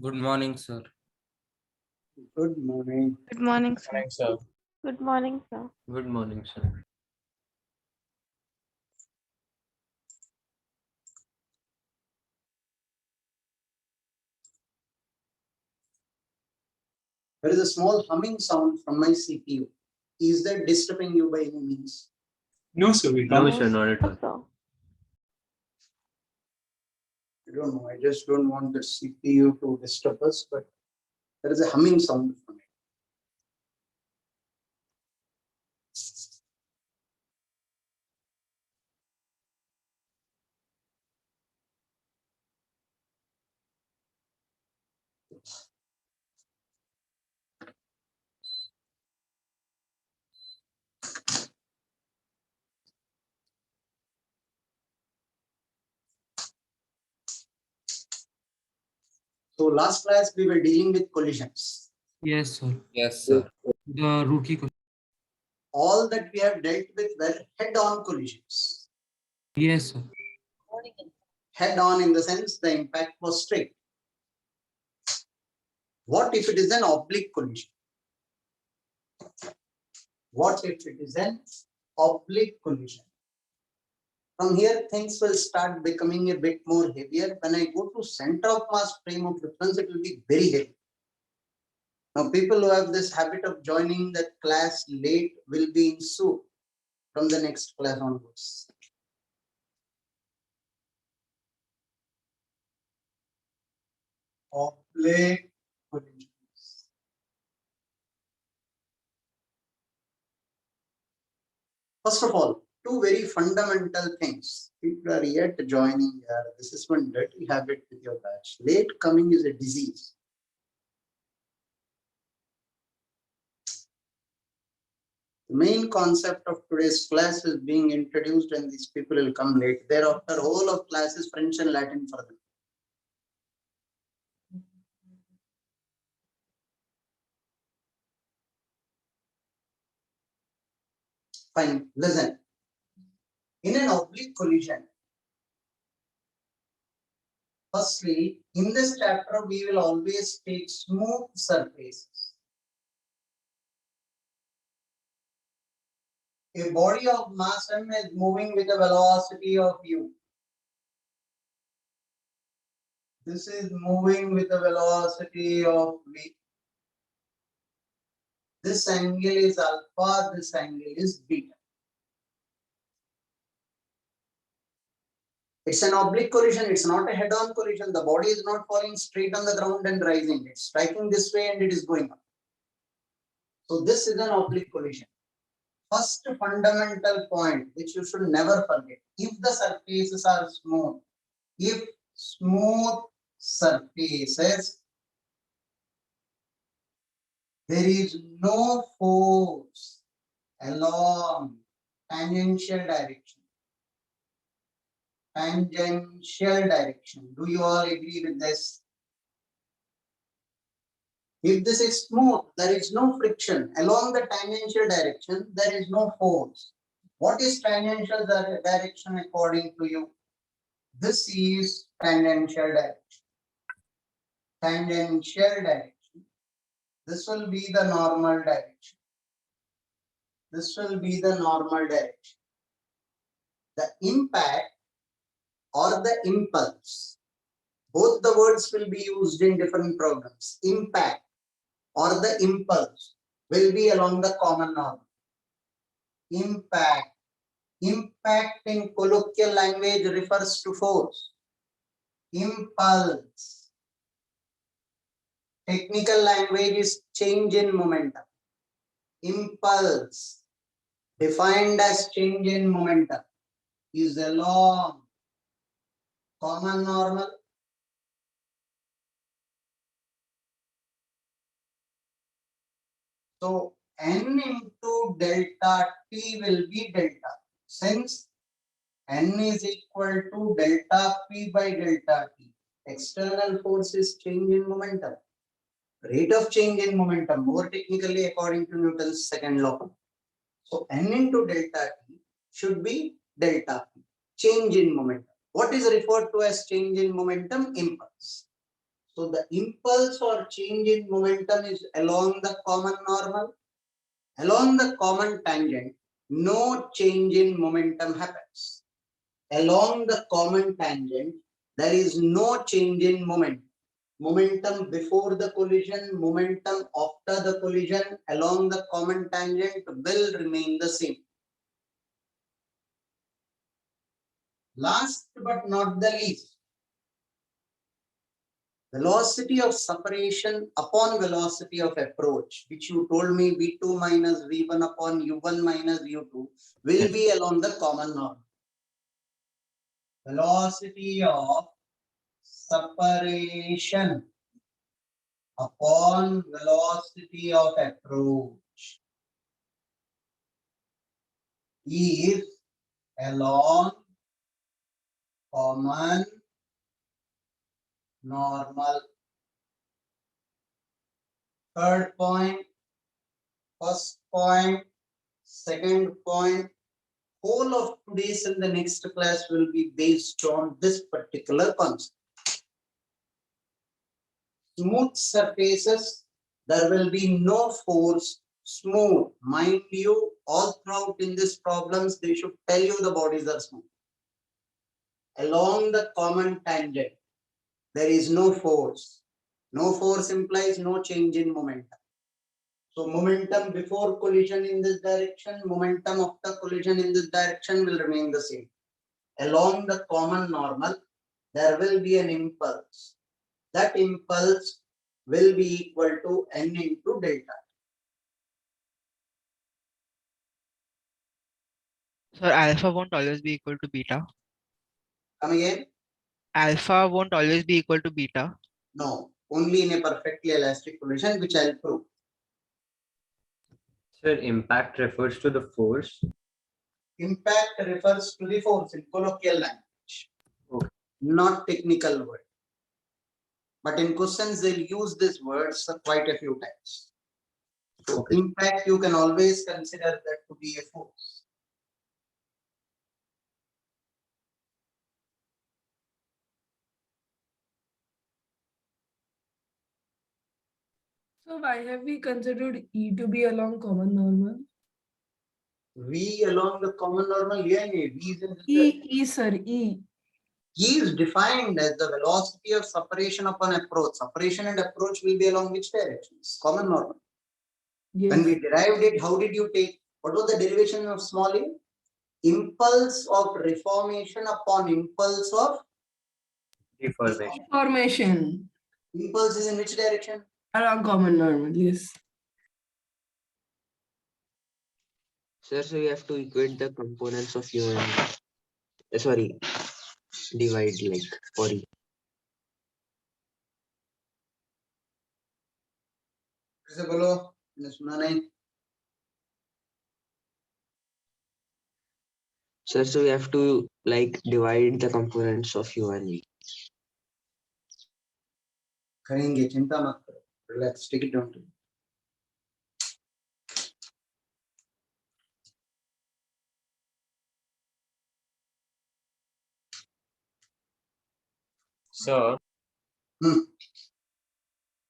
Good morning, sir. Good morning. Good morning, sir. Morning, sir. Good morning, sir. Good morning, sir. There is a small humming sound from my CPU. Is that disturbing you by any means? No, sir, we No, can't. sir, not at all. So, I don't know. I just don't want the CPU to disturb us, but there is a humming sound from it. So last class we were dealing with collisions. Yes, sir. Yes, sir. The rookie question. All that we have dealt with were head-on collisions. Yes, sir. Head-on in the sense the impact was straight. What if it is an oblique collision? What if it is an oblique collision? From here, things will start becoming a bit more heavier. When I go to center of mass frame of reference, it will be very heavy. Now, people who have this habit of joining the class late will be in soup from the next class onwards. Oblique collisions. First of all, two very fundamental things. People are yet joining. This is one dirty habit with your batch. Late coming is a disease. The main concept of today's class is being introduced and these people will come late. Thereafter, whole of class is French and Latin for them. Fine, listen. In an oblique collision, firstly, in this chapter, we will always take smooth surfaces. A body of mass m is moving with a velocity of u. This is moving with a velocity of v. This angle is alpha, this angle is beta. It's an oblique collision, it's not a head-on collision. The body is not falling straight on the ground and rising. It's striking this way and it is going up. So this is an oblique collision. First fundamental point, which you should never forget. If the surfaces are smooth, if smooth surfaces, there is no force along tangential direction. Tangential direction. Do you all agree with this? If this is smooth, there is no friction. Along the tangential direction, there is no force. What is tangential direction according to you? This is tangential direction. Tangential direction. This will be the normal direction. This will be the normal direction. The impact or the impulse, both the words will be used in different programs. Impact or the impulse will be along the common normal. Impact. Impact in colloquial language refers to force. Impulse. Technical language is change in momentum. Impulse, defined as change in momentum, is along common normal. So n into delta t will be delta. Since n is equal to delta p by delta t, external force is change in momentum. Rate of change in momentum, more technically according to Newton's second law. So n into delta t should be delta p, change in momentum. What is referred to as change in momentum? Impulse. So the impulse or change in momentum is along the common normal. Along the common tangent, no change in momentum happens. Along the common tangent, there is no change in momentum. Momentum before the collision, momentum after the collision along the common tangent will remain the same. Last but not the least, velocity of separation upon velocity of approach, which you told me v2 minus v1 upon u1 minus u2 will be along the common norm. Velocity of separation upon velocity of approach is along common normal. Third point, first point, second point, whole of today's and the next class will be based on this particular concept. Smooth surfaces, there will be no force. Smooth, mind you, all throughout in these problems, they should tell you the bodies are smooth. Along the common tangent, there is no force. No force implies no change in momentum. So momentum before collision in this direction, momentum after collision in this direction will remain the same. Along the common normal, there will be an impulse. That impulse will be equal to n into delta. Sir, alpha won't always be equal to beta. Come again? Alpha won't always be equal to beta. No, only in a perfectly elastic collision, which I'll prove. Sir, impact refers to the force. Impact refers to the force in colloquial language, Okay. not technical word. But in questions, they'll use these words quite a few times. So Okay. impact, you can always consider that to be a force. So why have we considered E to be along common normal? V along the common normal, V is in E, sir, E. E is defined as the velocity of separation upon approach. Separation and approach will be along which directions? Common normal. Yes. When we derived it, how did you take? What was the derivation of small a? Impulse of reformation upon impulse of Deformation. Formation impulse is in which direction? along common normal, yes. Sir, so you have to equate the components of U and sorry, divide like for each. फिर से बोलो, मैंने सुना नहीं. Sir, so you have to like divide the components of U and V. करेंगे, चिंता मत करो. Relax, take it down. Sir, Hmm.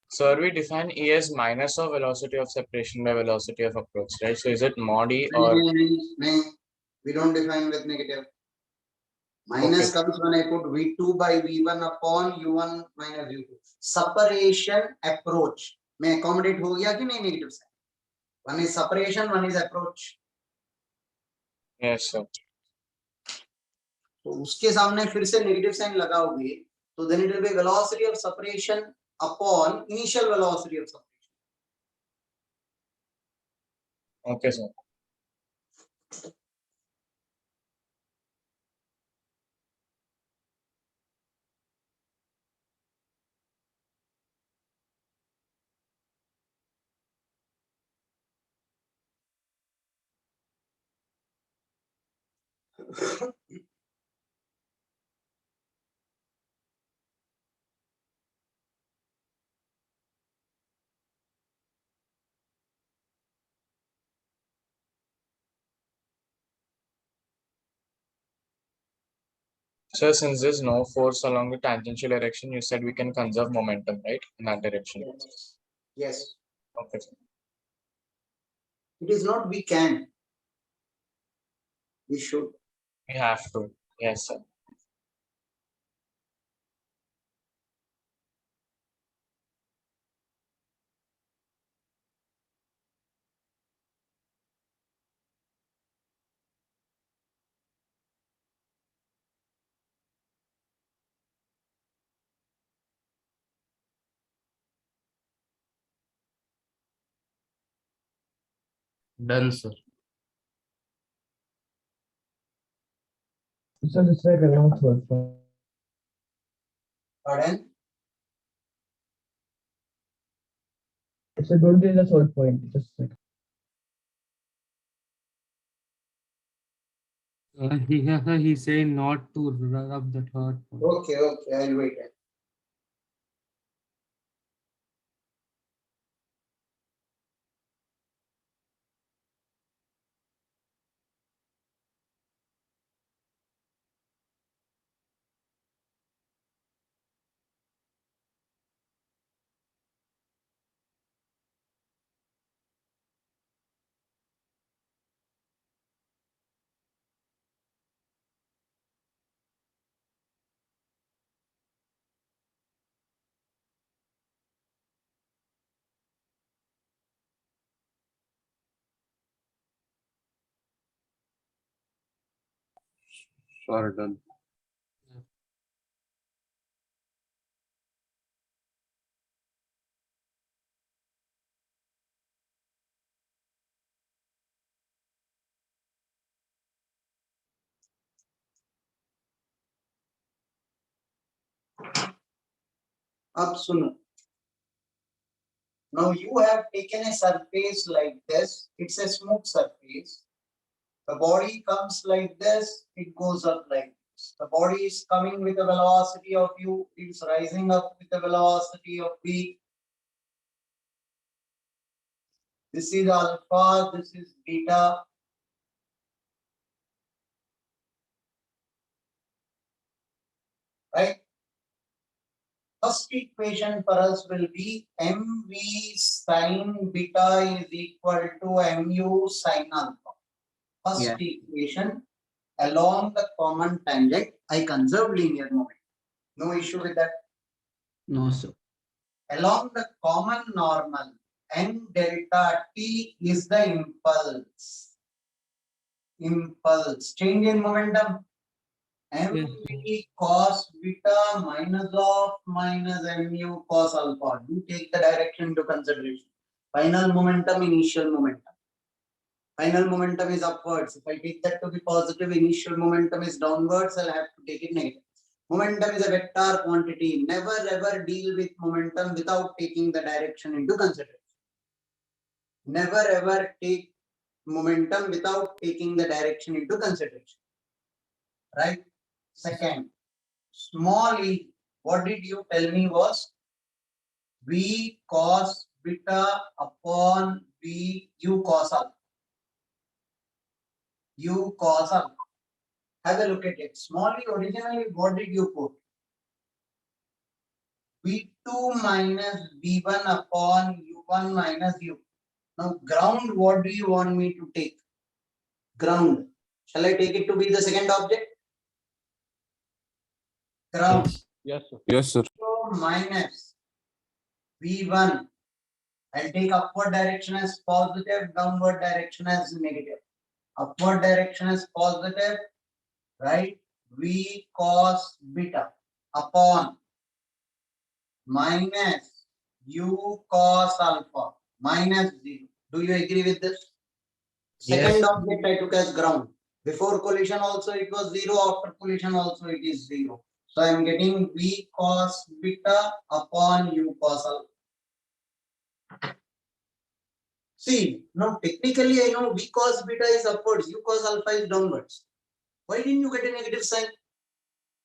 sir, we define E as minus of velocity of separation by velocity of approach, right? So is it mod E or नहीं, we don't define with negative. Minus comes when I put V2 by V1 upon U1 minus U2. Separation approach में accommodate हो गया कि नहीं negative sign? One is separation, one is approach. yes, sir. तो उसके सामने फिर से negative sign लगाओगे, तो then it will be velocity of separation upon initial velocity of separation. Okay, sir. So since there's no force along the tangential direction, you said we can conserve momentum, right? In that direction. Yes. Yes. Okay. Sir. It is not we can. We should. We have to. Yes, sir. Done, sir. So just like around third point. Pardon? So don't be in the third point. Just like He's saying not to rub the third point. Okay, okay, I'll wait. Sure, done. Up soon. Now you have taken a surface like this. It's a smooth surface. The body comes like this. It goes up like this. The body is coming with a velocity of u. It's rising up with the velocity of v. This is alpha. This is beta. Right? First equation for us will be mv sine beta is equal to mu sine alpha. First equation along the common tangent, I conserve linear momentum. No issue with that. No, sir. Along the common normal, n delta t is the impulse. Impulse. Change in momentum. mv cos beta minus of minus mu cos alpha. Do take the direction into consideration. Final momentum, initial momentum. Final momentum is upwards. If I take that to be positive, initial momentum is downwards, I'll have to take it negative. Momentum is a vector quantity. Never ever deal with momentum without taking the direction into consideration. Never ever take momentum without taking the direction into consideration. Right? Second, small e. What did you tell me was v cos beta upon v u cos alpha. U cos alpha. Have a look at it. Small e, originally, what did you put? V2 minus V1 upon U1 minus U. Now, ground, what do you want me to take? Ground. Shall I take it to be the second object? Ground. Yes, sir. Yes, sir. So minus V1. I'll take upward direction as positive, downward direction as negative. Upward direction as positive, right? V cos beta upon minus U cos alpha minus 0. Do you agree with this? Second object I took as ground. Before collision also it was 0, after collision also it is 0. So I am getting V cos beta upon U cos alpha. See, now technically I know V cos beta is upwards, U cos alpha is downwards. Why didn't you get a negative sign?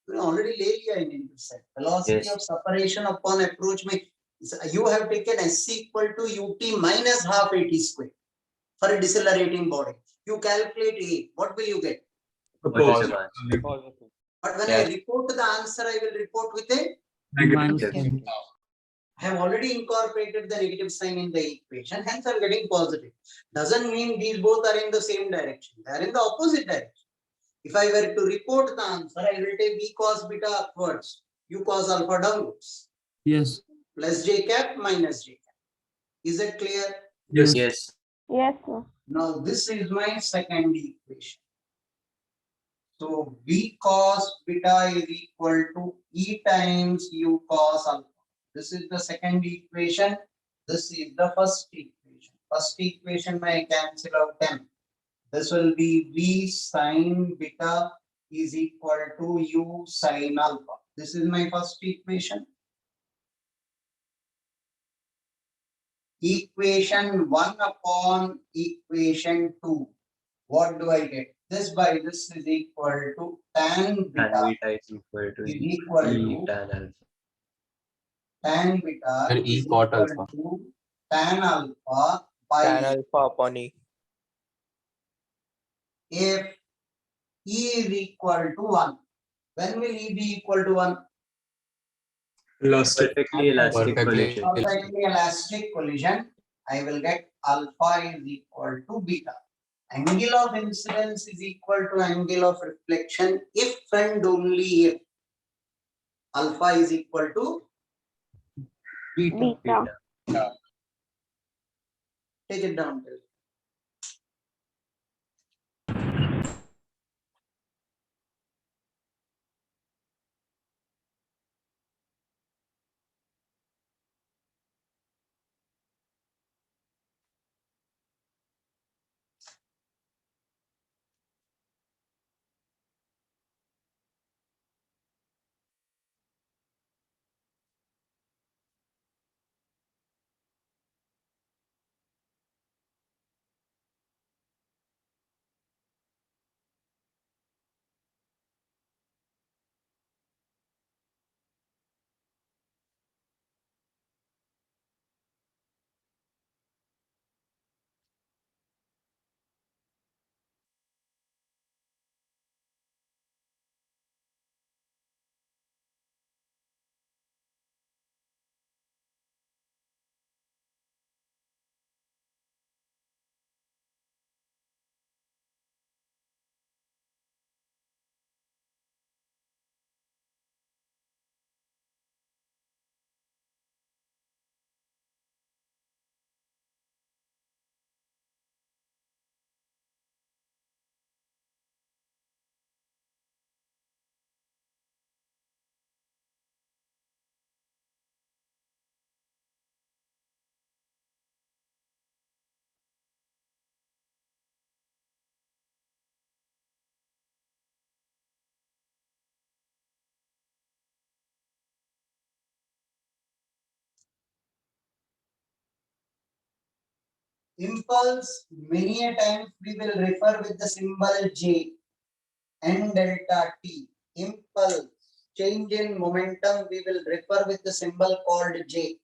You already laid a negative sign. Velocity of separation upon approach. You have taken SC equal to UT minus half AT square for a decelerating body. You calculate A. What will you get? Positive answer. But when I Yes. report the answer, I will report with a, minus Negative. 10. I have already incorporated the negative sign in the equation, hence I'm getting positive. Doesn't mean these both are in the same direction. They are in the opposite direction. If I were to report the answer, I will take V cos beta upwards, U cos alpha downwards, Yes. plus J cap minus J cap. Is it clear? Yes. Yes. Yes, sir. Now this is my second equation. So V cos beta is equal to E times U cos alpha. This is the second equation. This is the first equation. First equation may cancel out 10. This will be V sin beta is equal to U sin alpha. This is my first equation. Equation 1 upon equation 2. What do I get? This by this is equal to tan beta is equal to is equal to tan alpha. tan beta And E is cot equal alpha. to tan alpha by Tan alpha upon E. if E is equal to 1. When will E be equal to 1? Perfectly elastic Perfectly. collision. Perfectly elastic collision. I will get alpha is equal to beta. Angle of incidence is equal to angle of reflection if and only if alpha is equal to Beta. Beta. take it down. Impulse, many a times we will refer with the symbol J and delta T. Impulse, change in momentum, we will refer with the symbol called J.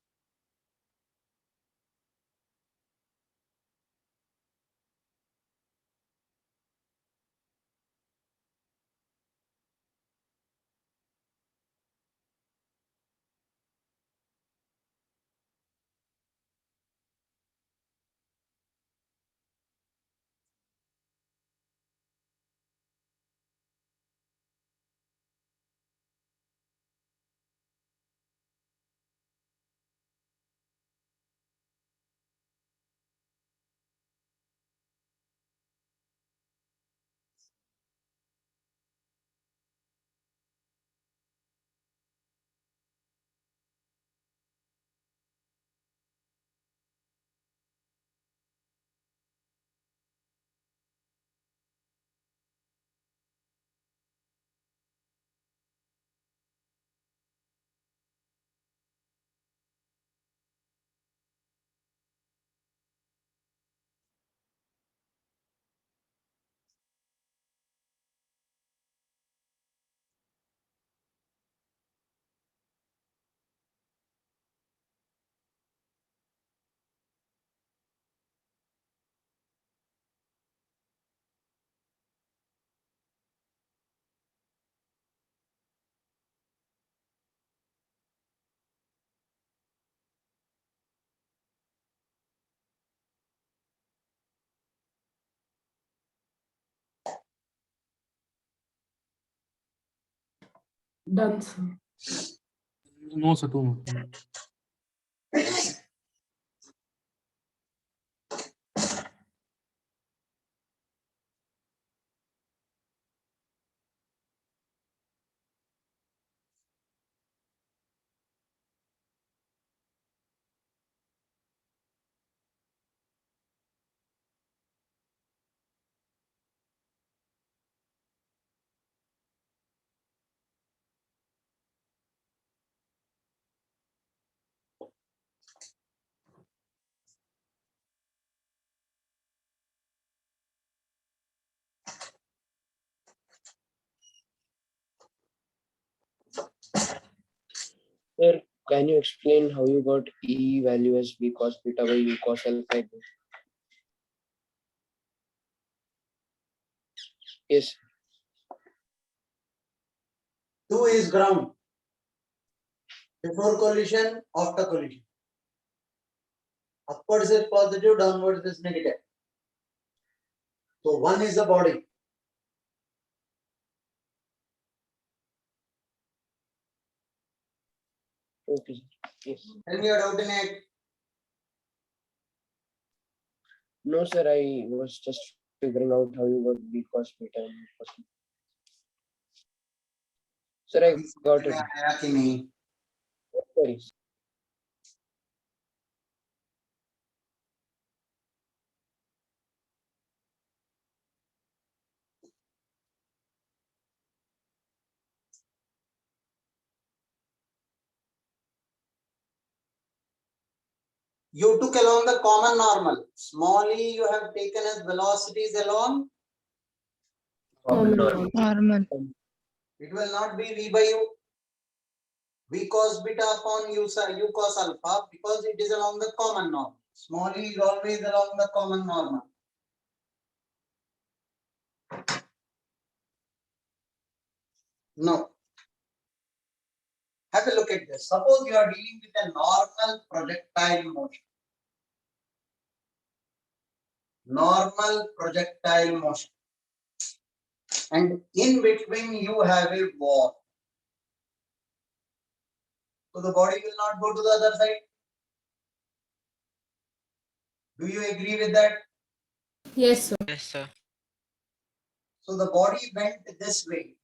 Done, sir. No, sir, 2 more. Sir, can you explain how you got E value as B cos beta by U cos alpha? Yes. 2 is ground. Before collision, after collision. Upwards is positive, downwards is negative. So 1 is the body. Okay, sir. Yes. Tell me your doubt in it. No, sir, I was just figuring out how you got B cos beta and U cos beta. Sir, I got it. आया कि नहीं? Sorry. You took along the common normal. Small e you have taken as velocities along. Normal. Normal. It will not be V by U. V cos beta upon U cos alpha because it is along the common normal. Small e is always along the common normal. No. Have a look at this. Suppose you are dealing with a normal projectile motion. Normal projectile motion. And in between you have a wall. So the body will not go to the other side. Do you agree with that? Yes, sir. Yes, sir. So the body went this way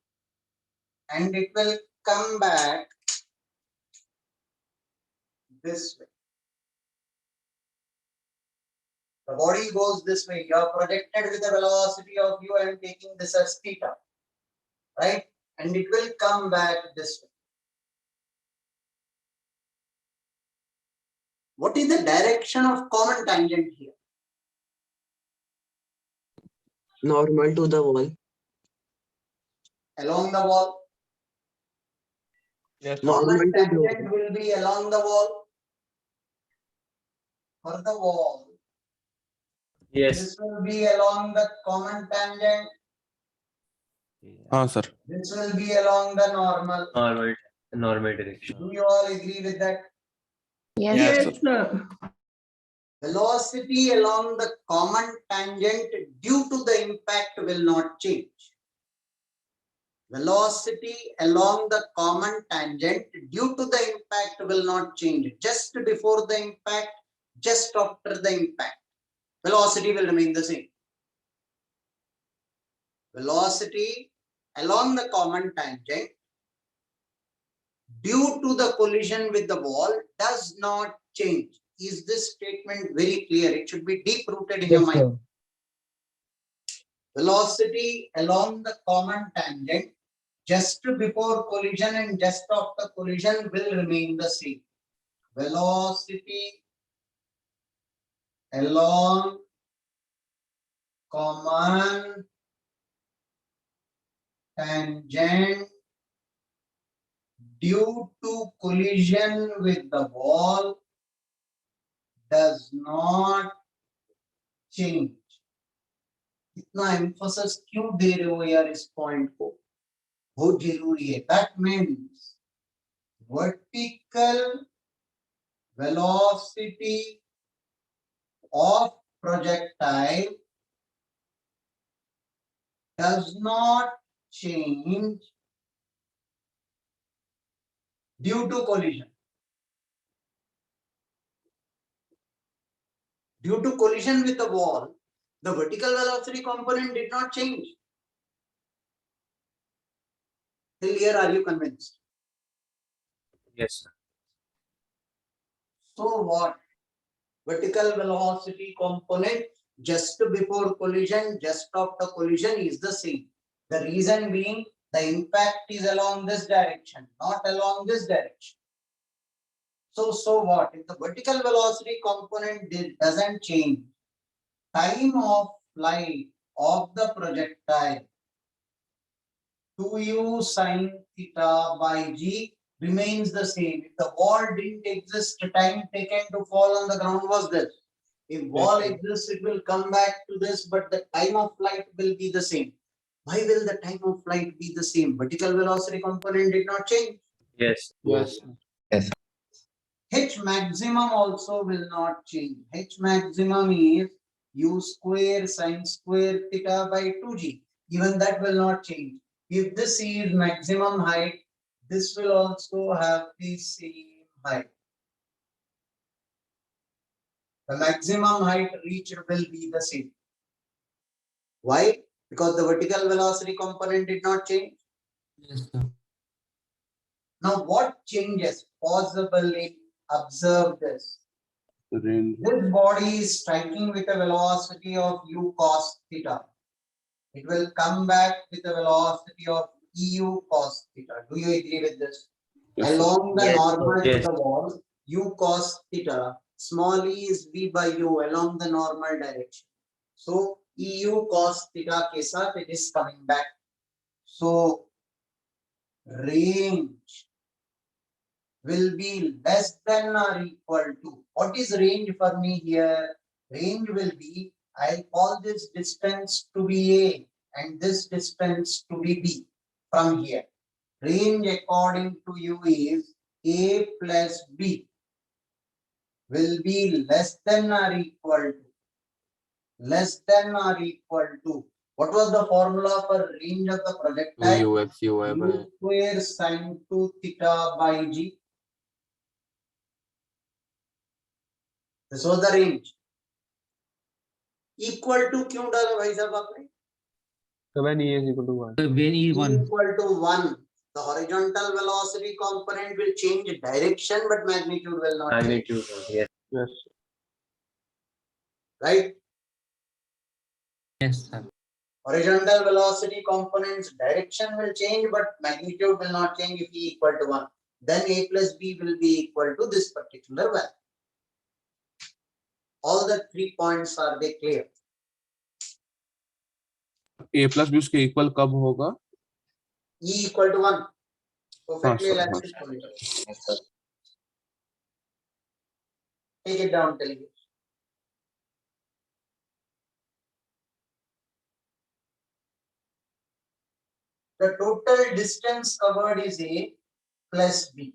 and it will come back this way. The body goes this way. You are projected with a velocity of u. I am taking this as theta, right? And it will come back this way. What is the direction of common tangent here? Normal to the wall. Along the wall. Yes, Normal Common to the tangent wall. will be along the wall. For the wall, yes. this will be along the common tangent. Sir. This will be along the normal. Normal direction. Do you all agree with that? Yes. Yes, Yes, sir. Velocity along the common tangent due to the impact will not change. Velocity along the common tangent due to the impact will not change. Just before the impact, just after the impact, velocity will remain the same. Velocity along the common tangent due to the collision with the wall does not change. Is this statement very clear? It should be deep rooted in your mind. Velocity along the common tangent just before collision and just after collision will remain the same. Velocity along common tangent due to collision with the wall does not change. इतना emphasis क्यों दे रहे हो यार इस point को? बहुत जरूरी है. That means vertical velocity of projectile does not change due to collision. Due to collision with the wall, the vertical velocity component did not change. Till here, are you convinced? Yes, sir. So what? Vertical velocity component just before collision, just after collision is the same. The reason being the impact is along this direction, not along this direction. So what? If the vertical velocity component doesn't change, time of flight of the projectile 2u sine theta by g remains the same. If the wall didn't exist, the time taken to fall on the ground was this. If wall exists, it will come back to this, but the time of flight will be the same. Why will the time of flight be the same? Vertical velocity component did not change. Yes. Yes. H maximum also will not change. H maximum is u square sine square theta by 2g. Even that will not change. If this is maximum height, this will also have the same height. The maximum height reached will be the same. Why? Because the vertical velocity component did not change. Yes, sir. Now what changes? Possibly observe this. This body is striking with a velocity of u cos theta. It will come back with a velocity of eu cos theta. Do you agree with this? Along the Yes, normal yes. to the wall, u cos theta, small e is v by u along the normal direction. So eu cos theta ke saath it is coming back. So range will be less than or equal to. What is range for me here? Range will be, I call this distance to be A and this distance to be B from here. Range according to you is A plus B will be less than or equal to. Less than or equal to. What was the formula for range of the projectile? U square sine 2 theta by G. This was the range. Equal to क्यों डाला भाई साहब आपने? when E is equal to 1. When E1. Equal to 1. The horizontal velocity component will change direction, but magnitude will not change. Magnitude. Yes. Yes. Right? Yes, sir. Horizontal velocity component's direction will change, but magnitude will not change if E equal to 1. Then A plus B will be equal to this particular value. All the 3 points are they clear? A plus B उसके equal कब होगा? E equal to 1. Perfectly sir, elastic pointer. Take it down till here. The total distance covered is A plus B.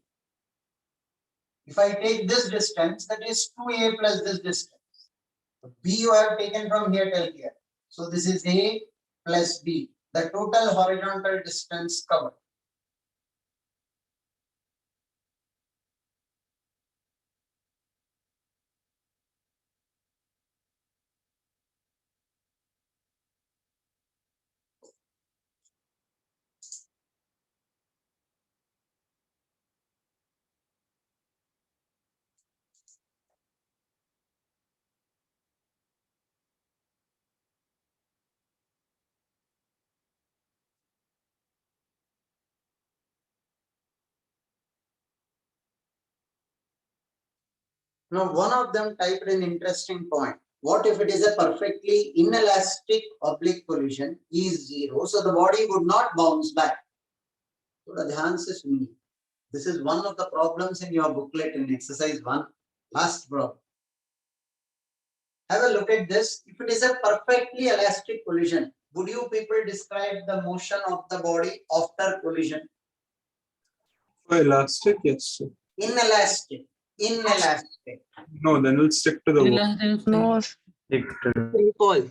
If I take this distance, that is 2A plus this distance. B you have taken from here till here. So this is A plus B. The total horizontal distance covered. Now, one of them typed an interesting point. What if it is a perfectly inelastic oblique collision? E is 0, so the body would not bounce back. थोड़ा ध्यान से सुनिए. This is one of the problems in your booklet in exercise 1. Last problem. Have a look at this. If it is a perfectly elastic collision, would you people describe the motion of the body after collision? Elastic, yes. Inelastic. Inelastic. No, then we'll stick to the wall. No, Free fall.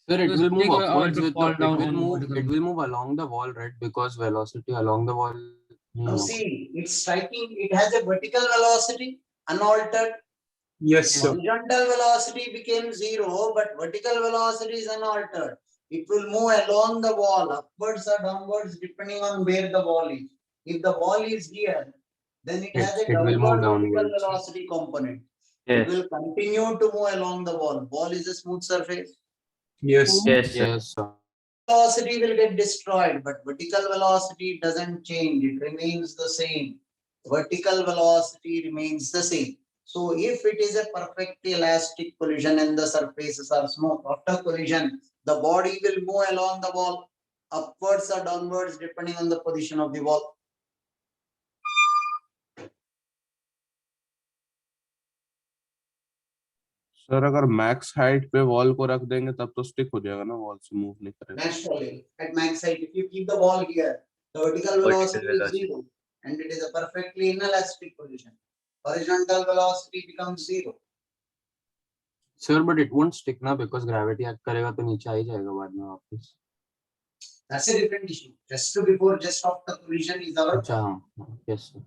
Sir, it Because will move they go upwards to with fall the, down it on will move, vertical. it will move along the wall, right? Because velocity along the wall Now see, it's striking, it has a vertical velocity, unaltered. Yes, sir. Horizontal velocity became 0, but vertical velocity is unaltered. It will move along the wall, upwards or downwards, depending on where the wall is. If the wall is here, then it has a It will move downward vertical downwards. velocity component. It Yes. will continue to move along the wall. Wall is a smooth surface. Yes. Yes, sir. Yes, sir. Velocity will get destroyed, but vertical velocity doesn't change. It remains the same. Vertical velocity remains the same. So if it is a perfectly elastic collision and the surfaces are smooth, after collision, the body will move along the wall, upwards or downwards, depending on the position of the wall. Sir अगर max height पे wall को रख देंगे तब तो stick हो जाएगा ना, वॉल से मूव नहीं करेगा. Naturally, at max height, if you keep the ball here, the vertical velocity is velocity. 0, and it is a perfectly inelastic collision. Horizontal velocity becomes 0. Sir, but it won't stick now because gravity act करेगा तो नीचे आ ही जाएगा बाद में वापस. That's a different issue. Just before, just after collision is our. अच्छा हाँ. Yes, sir.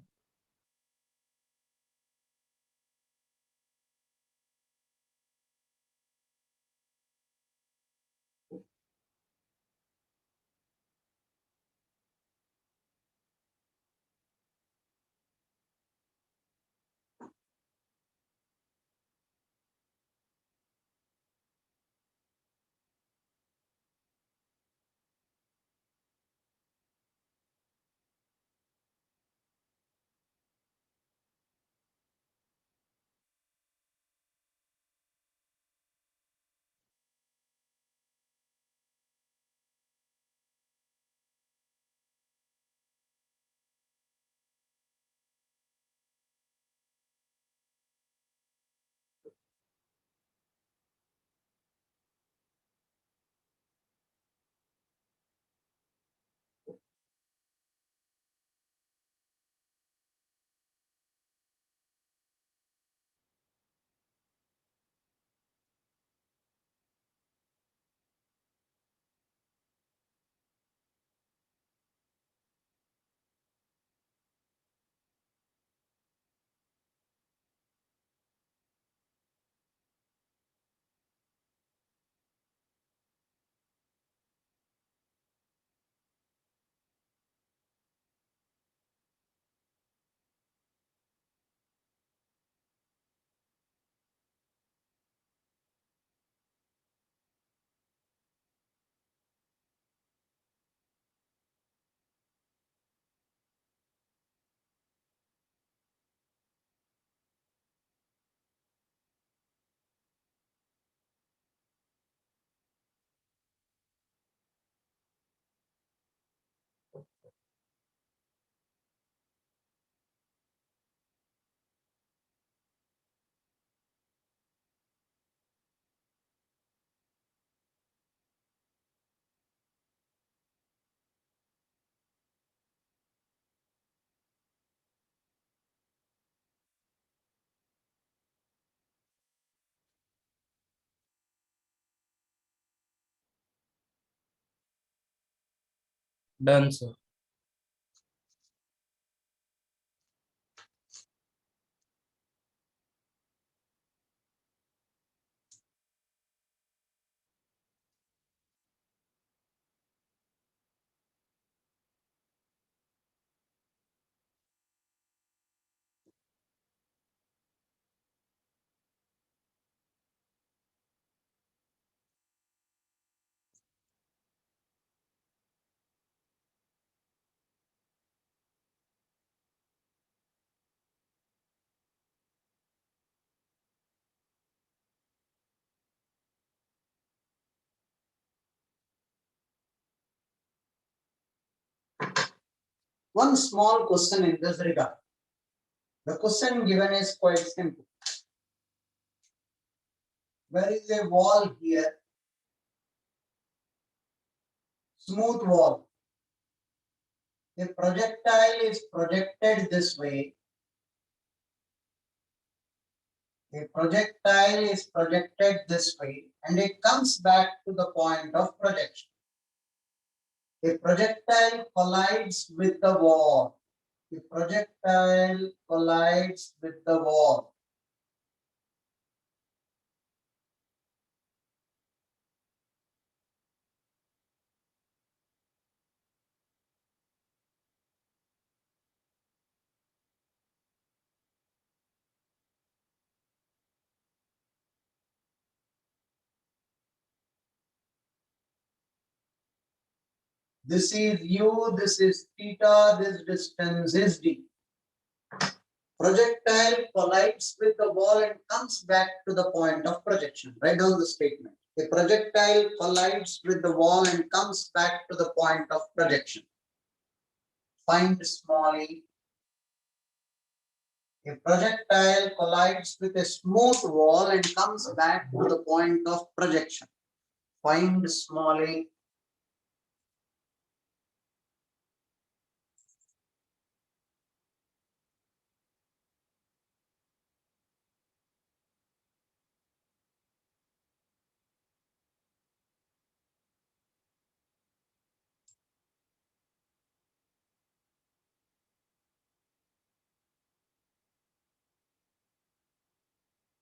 Done, sir. One small question in this regard. The question given is quite simple. There is a wall here, smooth wall. A projectile is projected this way. A projectile is projected this way, and it comes back to the point of projection. A projectile collides with the wall. The projectile collides with the wall. This is u, this is theta, this distance is d. Projectile collides with the wall and comes back to the point of projection. Write down the statement. A projectile collides with the wall and comes back to the point of projection. Find small e. A projectile collides with a smooth wall and comes back to the point of projection. Find small a.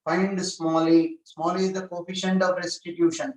Find small e. Small e is the coefficient of restitution.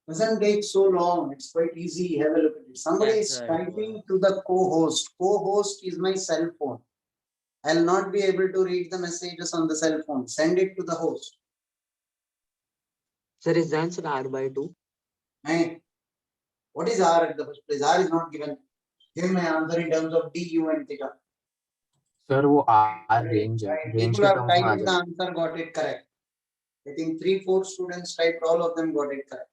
Doesn't take so long. It's quite easy. Have a look at it. Somebody Yes, is sir. typing to the co-host. Co-host is my cell phone. I'll not be able to read the messages on the cell phone. Send it to the host. Sir, is the answer R/2? Hey, what is R at the first place? R is not given. Give my answer in terms of D, U, and theta. Sir वो R range है, Right. range People के have terms में आ typed the जाएगा. answer, got it correct. I think 3-4 students typed, all of them got it correct.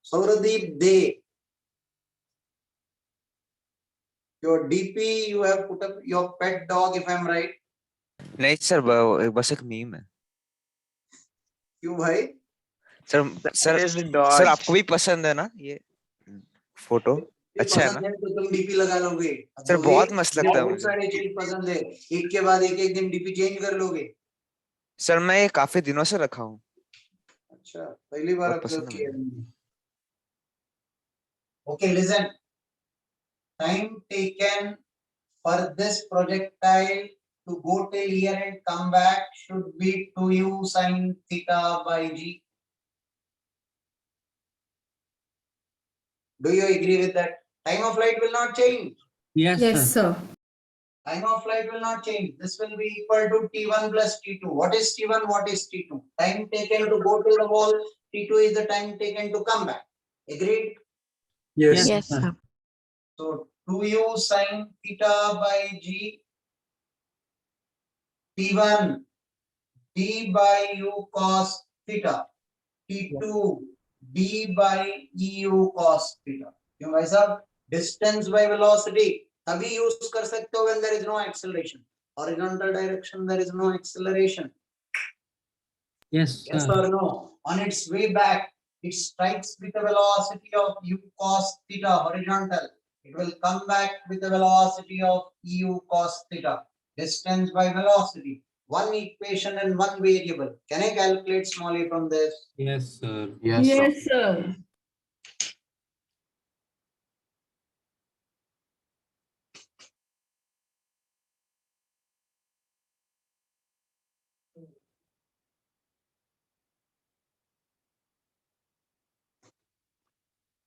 Sauradeep Dey. Your DP, you have put up your pet dog, if I'm right. नहीं sir बस एक meme है. क्यों भाई? Sir आपको भी पसंद है ना ये फोटो? अच्छा है ना? पसंद है तो तुम डीपी लगा लोगे। अब सर तो बहुत एक- मस्त लगता है बहुत मुझे। सारी चीज पसंद है, एक के बाद एक दिन डीपी चेंज कर लोगे। सर मैं ये काफी दिनों से रखा हूँ, अच्छा, पहली बार बहुत ऑब्जर्व पसंद है किया मुझे। मैंने। Okay listen, time taken for this projectile to go till here and come back should be 2u sin theta by g. Do you agree with that? Time of flight will not change. Yes, Yes, sir. sir. Time of flight will not change. This will be equal to t1 plus t2. What is t1? What is t2? Time taken to go to the wall. T2 is the time taken to come back. Agreed? Yes. Yes, sir. So 2u sin theta by g, t1 d by u cos theta, t2 d by eu cos theta. क्यों भाई साहब? Distance by velocity तभी use कर सकते हो when there is no acceleration. Horizontal direction there is no acceleration. Yes, Yes sir. or no? On its way back, it strikes with a velocity of u cos theta horizontal. It will come back with a velocity of eu cos theta. Distance by velocity. One equation and one variable. Can I calculate small a from this? Yes, sir. Yes, sir. Yes, sir.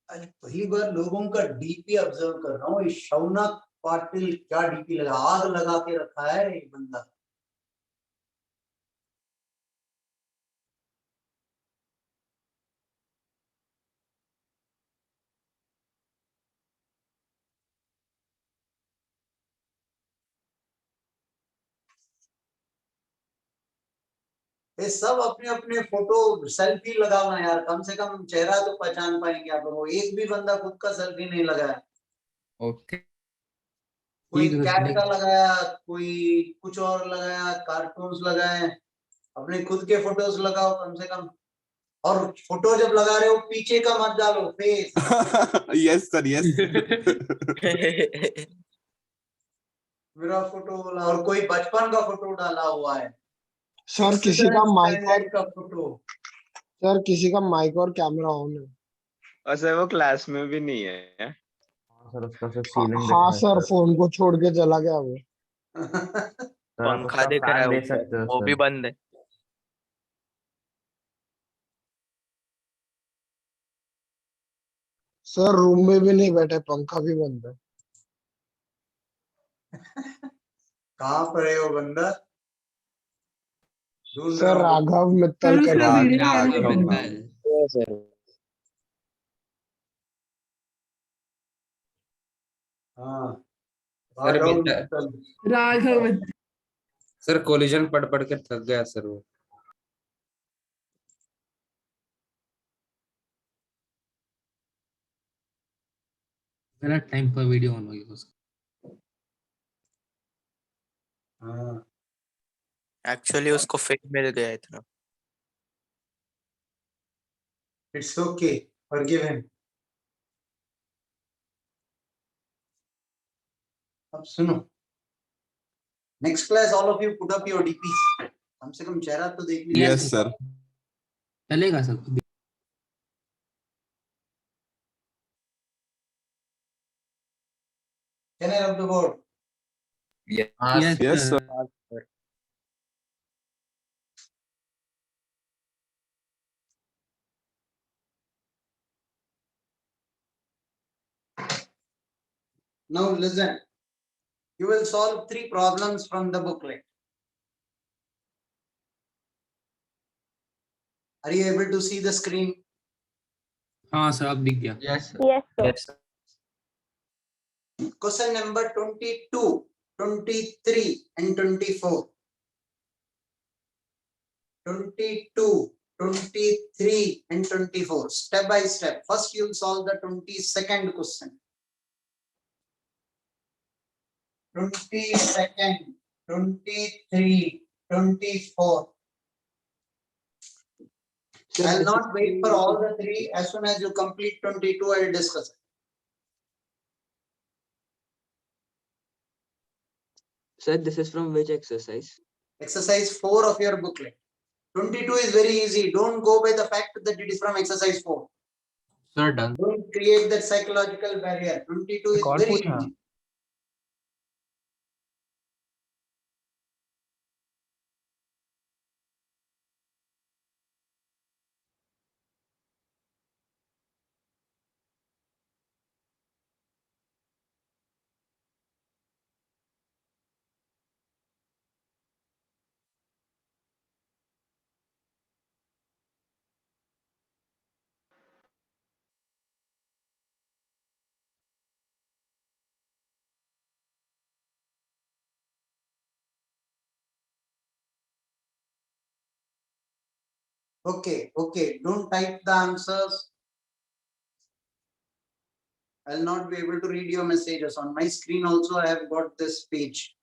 आज पहली बार लोगों का DP observe कर रहा हूँ। इस शौनक पाटिल क्या DP लगा, आग लगा के रखा है एक बंदा। ये सब अपने अपने फोटो सेल्फी लगाओ ना यार, कम से कम चेहरा तो पहचान पाएंगे आप लोग। एक भी बंदा खुद का सेल्फी नहीं लगाया। Okay. कोई ठीक है, कैट का चलेगा। लगाया, कोई कुछ और लगाया, कार्टून्स लगाए। अपने खुद के फोटोज लगाओ कम से कम। और फोटो जब लगा रहे हो पीछे का मत डालो, फेस। Yes, sir. Yes. मेरा फोटो बोला, और कोई बचपन का फोटो डाला हुआ है। सर किसी का माइक और का फोटो। सर किसी का माइक और कैमरा ऑन है। और सर वो क्लास में भी नहीं है। सर उसका सिर्फ सीलिंग हाँ सर, फोन को छोड़ के चला गया वो। पंखा दिख रहा है दे ऊपर, सकते हो वो भी सर। बंद है। सर रूम में भी नहीं बैठे, पंखा भी बंद है। कहाँ पर है वो बंदा? ढूंढ सर रहा हूँ। राघव मित्तल सर का उसका नाम। वीडियो ऑन राघव करना नाम। हाँ, सर राघव बेटा, मित्तल। राघव। सर कोलिजन पढ़ पढ़ के थक गया सर वो। मेरा टाइम पर वीडियो ऑन हो गया उसका। हाँ, एक्चुअली उसको फेक मिल गया इतना। It's okay, forgive him. अब सुनो, next class all of you put up your DP. कम से कम चेहरा तो देख लीजिए। Yes, sir. चलेगा sir. Can I rub the board? Yes, Yes, sir. sir. Now listen, you will solve 3 problems from the booklet. Are you able to see the screen? हाँ sir, अब दिख गया। Yes, sir. Yes, sir. Yes, sir. Question number 22, 23 and 24. 22, 23 and 24. Step by step. First you'll solve the 22nd question. 22nd, 23, 24. I'll not wait for all the three. As soon as you complete 22, I'll discuss it. Sir, this is from which exercise? Exercise 4 of your booklet. 22 is very easy. Don't go by the fact that it is from exercise 4. Sir, done. Don't create that psychological barrier. 22 is very easy. Okay, don't type the answers. I'll not be able to read your messages. On my screen also, I have got this page.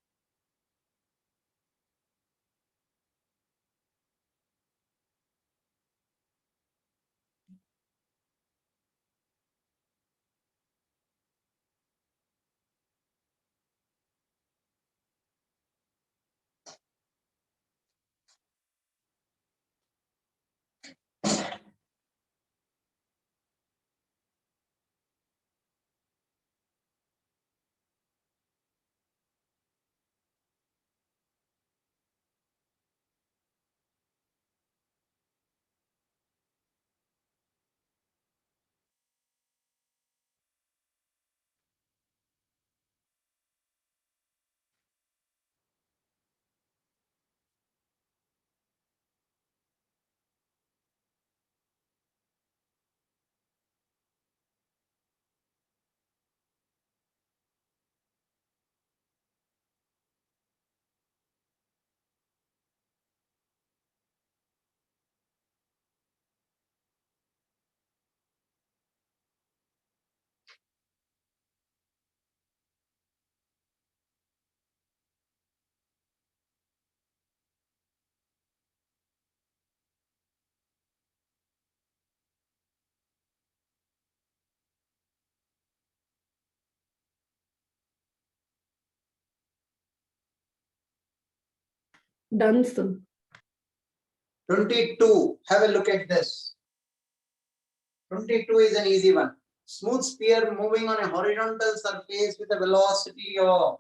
Done, sir. 22, have a look at this. 22 is an easy one. Smooth sphere moving on a horizontal surface with a velocity of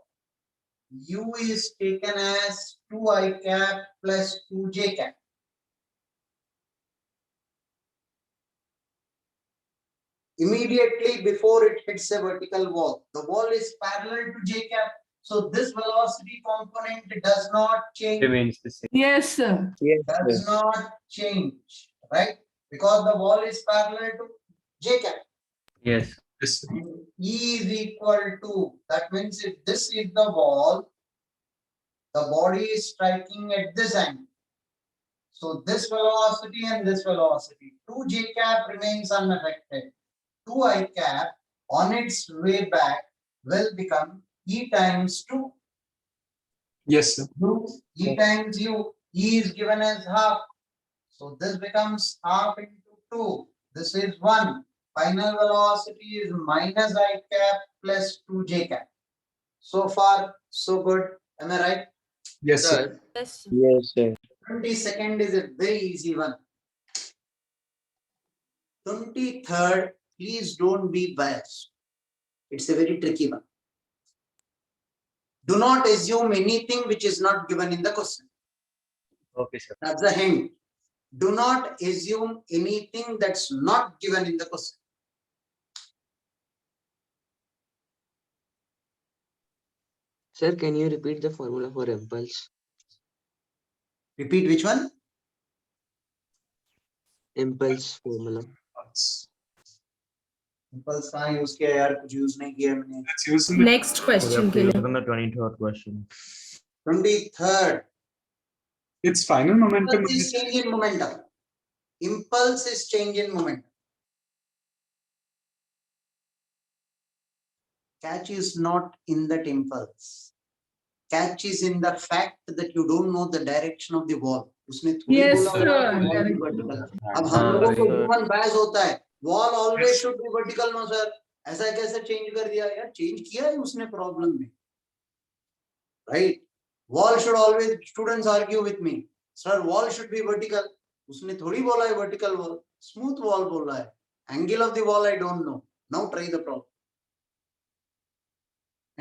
u is taken as 2i cap plus 2j cap. Immediately before it hits a vertical wall, the wall is parallel to j cap. So this velocity component does not change. Remains the same. Yes, sir. Does not change, right? Because the wall is parallel to j cap. Yes. Yes, sir. E is equal to, that means if this is the wall, the body is striking at this angle. So this velocity and this velocity, 2j cap remains unaffected. 2i cap on its way back will become E times 2. Yes, sir. E times u, E is given as half. So this becomes half into 2. This is 1. Final velocity is minus I cap plus 2j cap. So far, so good. Am I right? Yes, sir. Yes, sir. 22nd is a very easy one. 23rd, please don't be biased. It's a very tricky one. Do not assume anything which is not given in the question. Okay, sir. That's the hint. Do not assume anything that's not given in the question. Sir, can you repeat the formula for impulse? Repeat which one? Impulse formula. Impulse कहाँ use किया यार, कुछ use नहीं किया मैंने. Let's use the Next question के लिए. On the 23rd question. 23rd. its final momentum. Impulse is change in momentum. Impulse is change in momentum. Catch is not in that impulse. Catch is in the fact that you don't know the direction of the wall. उसने थोड़ी Yes, बोला sir. wall will be Correct. vertical. अब हम लोगों को human bias होता है, wall always should be vertical no sir, ऐसा कैसे चेंज कर दिया यार? चेंज किया है उसने प्रॉब्लम में, right? Wall should always, students argue with me, sir wall should be vertical, उसने थोड़ी बोला है वर्टिकल वॉल, स्मूथ वॉल बोला है. Angle of the wall I don't know. Now try the problem.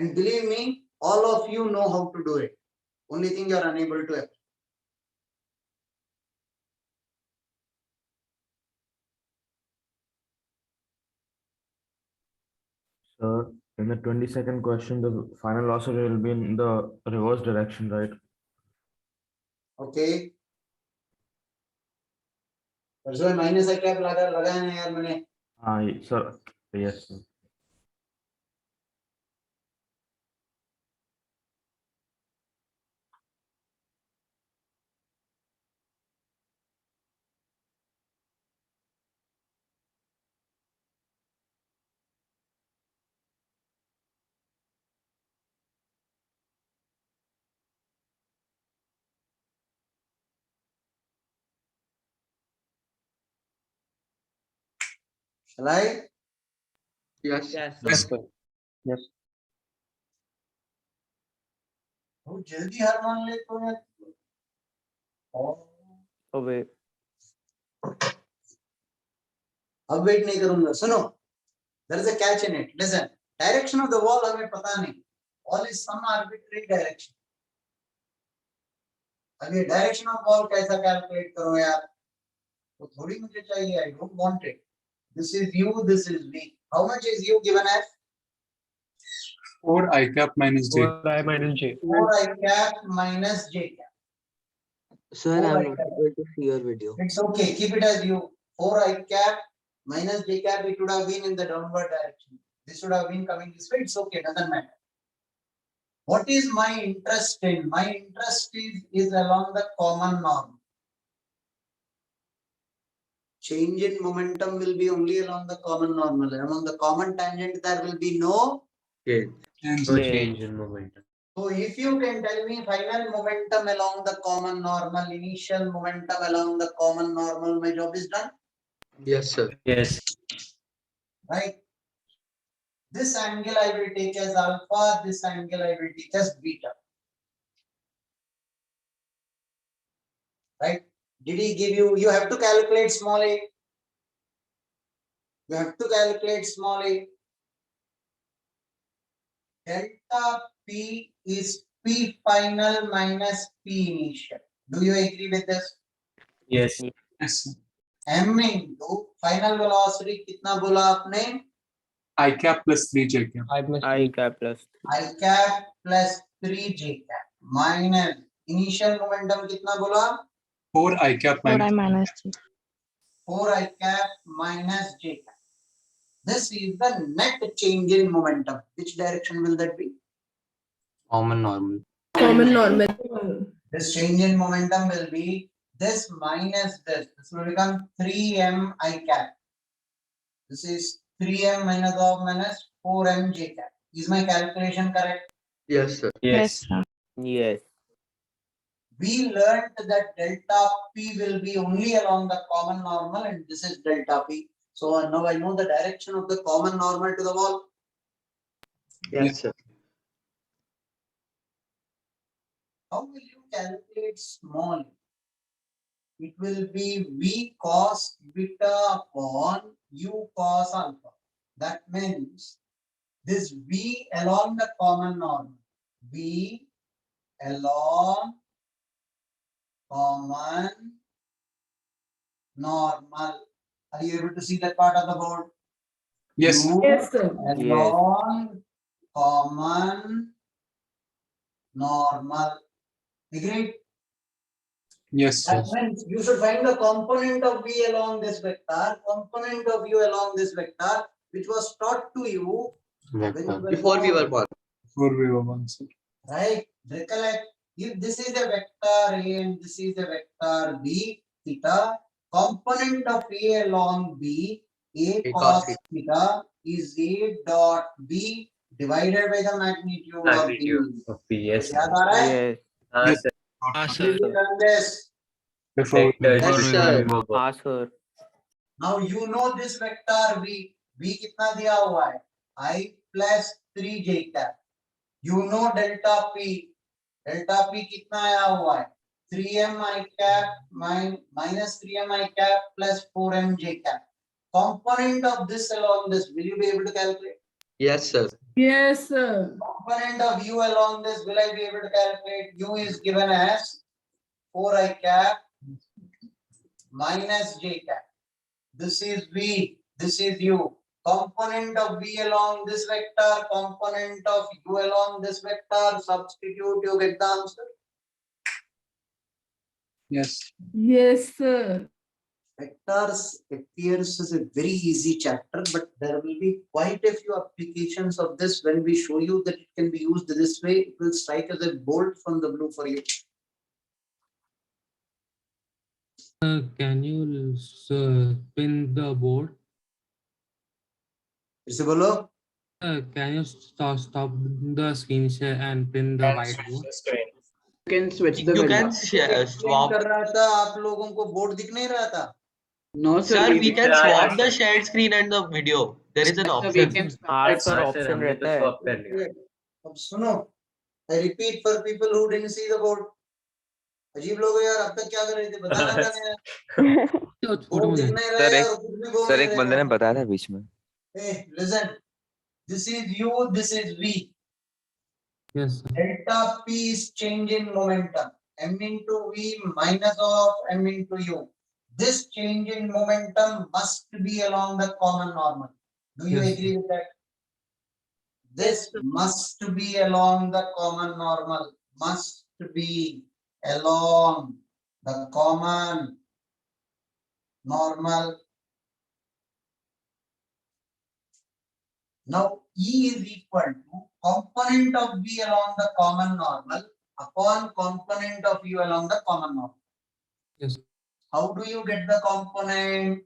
And believe me, all of you know how to do it. Only thing you are unable to apply. Sir, in the 22nd question, the final velocity will be in the reverse direction, right? Okay. So minus I cap लगाया ना यार मैंने. Sir, yes, sir. Shall I? Yes. Yes, sir. Yes. बहुत जल्दी हार मान ले तो यार. wait. अब वेट नहीं करूंगा. सुनो, there is a catch in it. Listen, direction of the wall हमें पता नहीं. Wall is some arbitrary direction. अब ये direction of wall कैसा calculate करो यार? वो थोड़ी मुझे चाहिए. I don't want it. This is u, this is v. How much is u given as? 4 I cap minus j. 4 I cap minus j cap. Sir, Four I'm I not cap. able to see your video. It's okay. Keep it as u. 4 I cap minus j cap. It would have been in the downward direction. This would have been coming this way. It's okay. Doesn't matter. What is my interest in? My interest is along the common norm. Change in momentum will be only along the common normal. Among the common tangent, there will be no. No change in momentum. So if you can tell me final momentum along the common normal, initial momentum along the common normal, my job is done. Yes, sir. Yes. Right? This angle I will take as alpha, this angle I will take as beta. Right? Did he give you, you have to calculate small a. You have to calculate small a. Delta P is P final minus P initial. Do you agree with this? Yes. Yes, sir. M into final velocity कितना बोला आपने? I cap plus 3 j cap. I cap plus. I cap plus 3 j cap minus initial momentum कितना बोला? 4 I cap minus 4 I cap minus j cap. This is the net change in momentum. Which direction will that be? Common normal. Common normal. This change in momentum will be this minus this. This will become 3m I cap. This is 3m minus of minus 4m j cap. Is my calculation correct? Yes, sir. Yes. Yes. We learned that delta P will be only along the common normal and this is delta P. So now I know the direction of the common normal to the wall. Yes, sir. How will you calculate small? It will be V cos beta upon U cos alpha. That means this V along the common normal. V along common normal. Are you able to see that part of the board? Yes. U Yes, sir. along common normal. Agreed? Yes, sir. That means you should find the component of V along this vector, component of U along this vector, which was taught to you when you were Before we were born. 4 we were one, sir. right. Recollect, if this is a vector A and this is a vector B, theta, component of A along B, A cos theta is A dot B divided by the magnitude of B. of P. Yes. याद आ रहा है? Yes. Sir. Did you learn this? Before Yes, sir. हाँ sir Now you know this vector V. V कितना दिया हुआ है? I plus 3j cap. You know delta P. Delta P कितना आया हुआ है? 3m I cap minus 3m I cap plus 4m j cap. Component of this along this, will you be able to calculate? Yes, sir. Yes, sir. Component of u along this, will I be able to calculate? U is given as 4i cap minus j cap. This is V, this is U. Component of V along this vector, component of U along this vector, substitute, you get the answer. yes. Yes, sir. Vectors appears as a very easy chapter, but there will be quite a few applications of this. When we show you that it can be used this way, it will strike as a bolt from the blue for you. Can you pin the board? Is it below? Can you stop the screen share and pin the whiteboard? You can switch the You window. can share, swap. कर रहा था, आप लोगों को board दिख नहीं रहा था? No, sir. Sir, we can swap the shared screen and the video. There is an Sir, we option. can swap हाँ it. सर ऑप्शन रहता है अब सुनो, I repeat for people who didn't see the board. अजीब लोग हैं यार, अब तक क्या कर रहे थे बताना था ना यार। बोर्ड दिख नहीं रहा है और कुछ भी बोल सर नहीं एक रहे बंदे ने हो। बताया था बीच में Hey, listen. This is U, this is V. Yes, sir. Delta P is change in momentum. M into V minus of M into U. This change in momentum must be along the common normal. Do you Yes, agree with that? This must be along the common normal. Must be along the common normal. Now E is equal to component of V along the common normal upon component of U along the common normal. Yes. How do you get the component?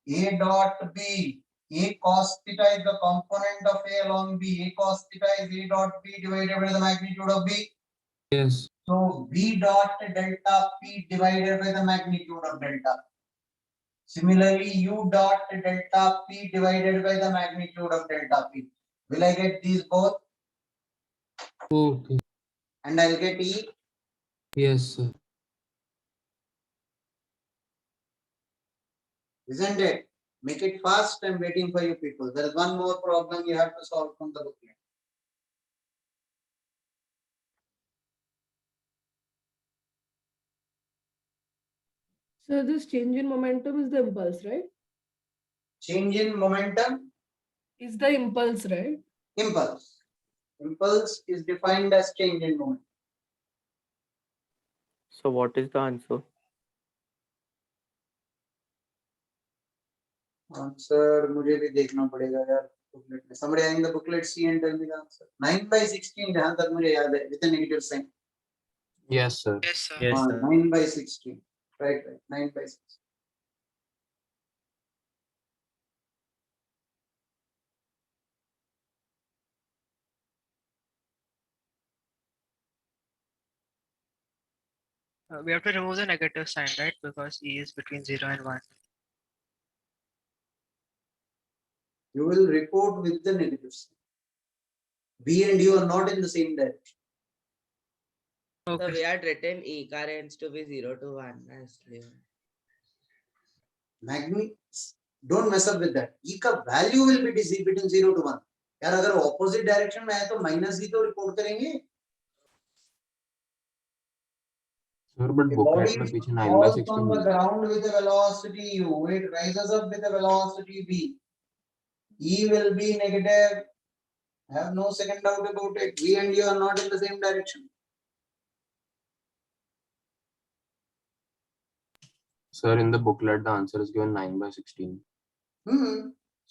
A dot B. A cos theta is the component of A along B. A cos theta is A dot B divided by the magnitude of B. Yes. So V dot delta P divided by the magnitude of delta. Similarly, U dot delta P divided by the magnitude of delta P. Will I get these both? Okay. And I'll get E. Yes, sir. Isn't it? Make it fast. I'm waiting for you people. There is one more problem you have to solve from the booklet. So this change in momentum is the impulse, right? Change in momentum, Is the impulse, right? impulse. Impulse is defined as change in momentum. so what is the answer Answer मुझे भी देखना पड़ेगा यार booklet में. Somebody having the booklet see and tell me the answer. 9/16 जहाँ तक मुझे याद है with a negative sign. Yes, sir. Yes, sir. 9/16. Right. 9/16. We have to remove the negative sign, right? Because E is between 0 and 1. You will report with the negative sign. B and U are not in the same direction. So Okay. we had written E currents to be 0 to 1. Don't mess up with that. E का value will be between 0 to 1. यार अगर opposite direction में है तो minus E तो report करेंगे. Sir, but The booklet body में पीछे falls 9/16 on the है. ground with a velocity U. It rises up with a velocity V. E will be negative. I have no second doubt about it. V and U are not in the same direction. Sir, in the booklet, the answer is given 9/16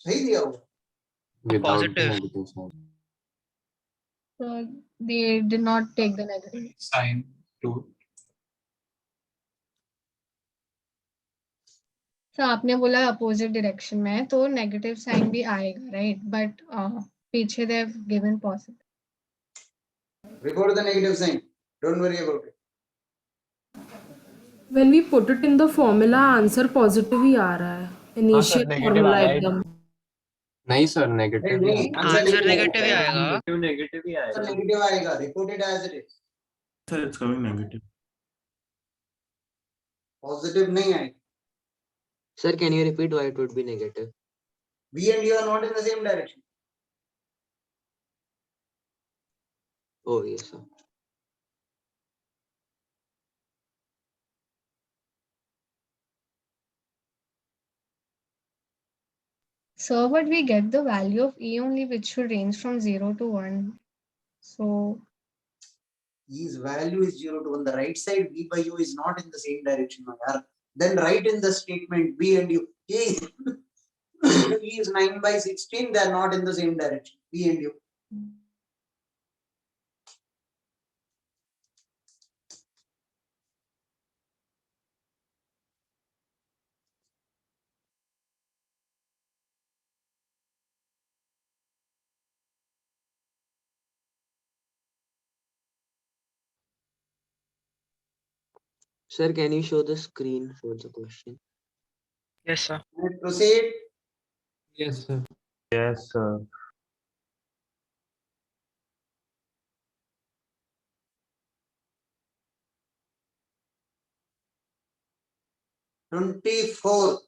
सही दिया हुआ. without the Positive. negative sign. So they did not take the negative. Sign to. So आपने बोला opposite direction में है तो negative sign भी आएगा राइट बट पीछे they have given positive. Report the negative sign. Don't worry about it. When we put it in the formula, answer positive ही आ रहा है इनिशियल negative फॉर्मूला आया है। एकदम नहीं सर नेगेटिव ही नहीं, आया। आंसर आंसर नेगेटिव नेगेटिव ही आएगा। नेगेटिव ही आएगा। नेगेटिव आएगा, reported as it is, Sir, it's coming negative. Positive नहीं आएगा. Sir, can you repeat why it would be negative? B and U are not in the same direction. Oh, yes, sir. So, but we get the value of E only, which should range from 0 to 1. So, E's value is 0 to 1. The right side B by U is not in the same direction. yaar. Then write in the statement B and U. E E is 9 by 16. They are not in the same direction. B and U. Sir, can you show the screen for the question? Yes, sir. Let's proceed. Yes, sir. Yes, sir. Twenty-four.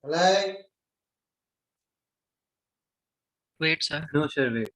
Shall I? Wait, sir. No, sir, wait.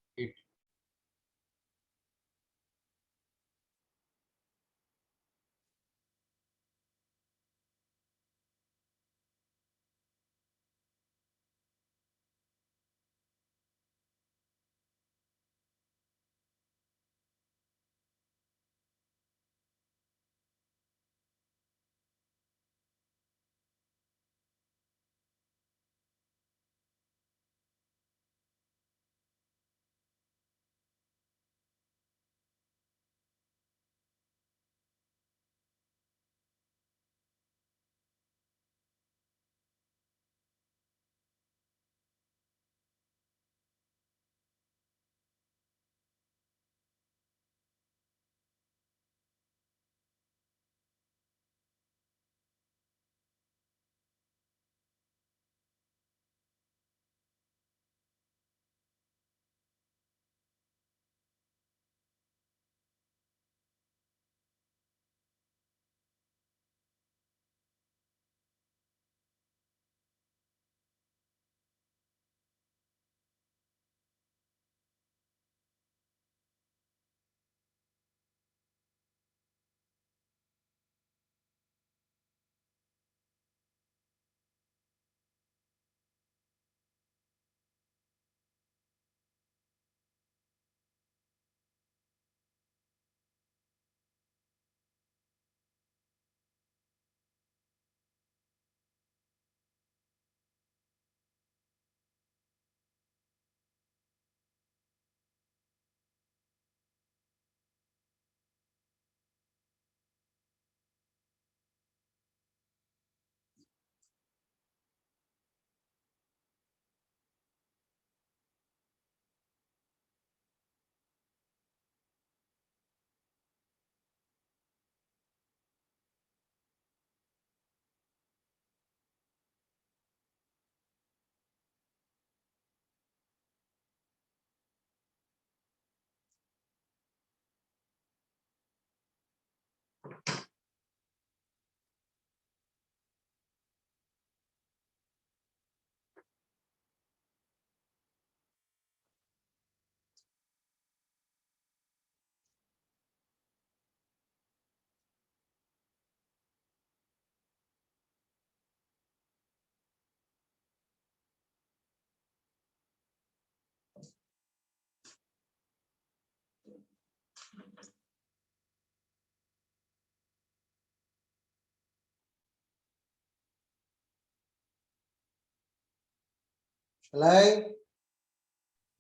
Shall I?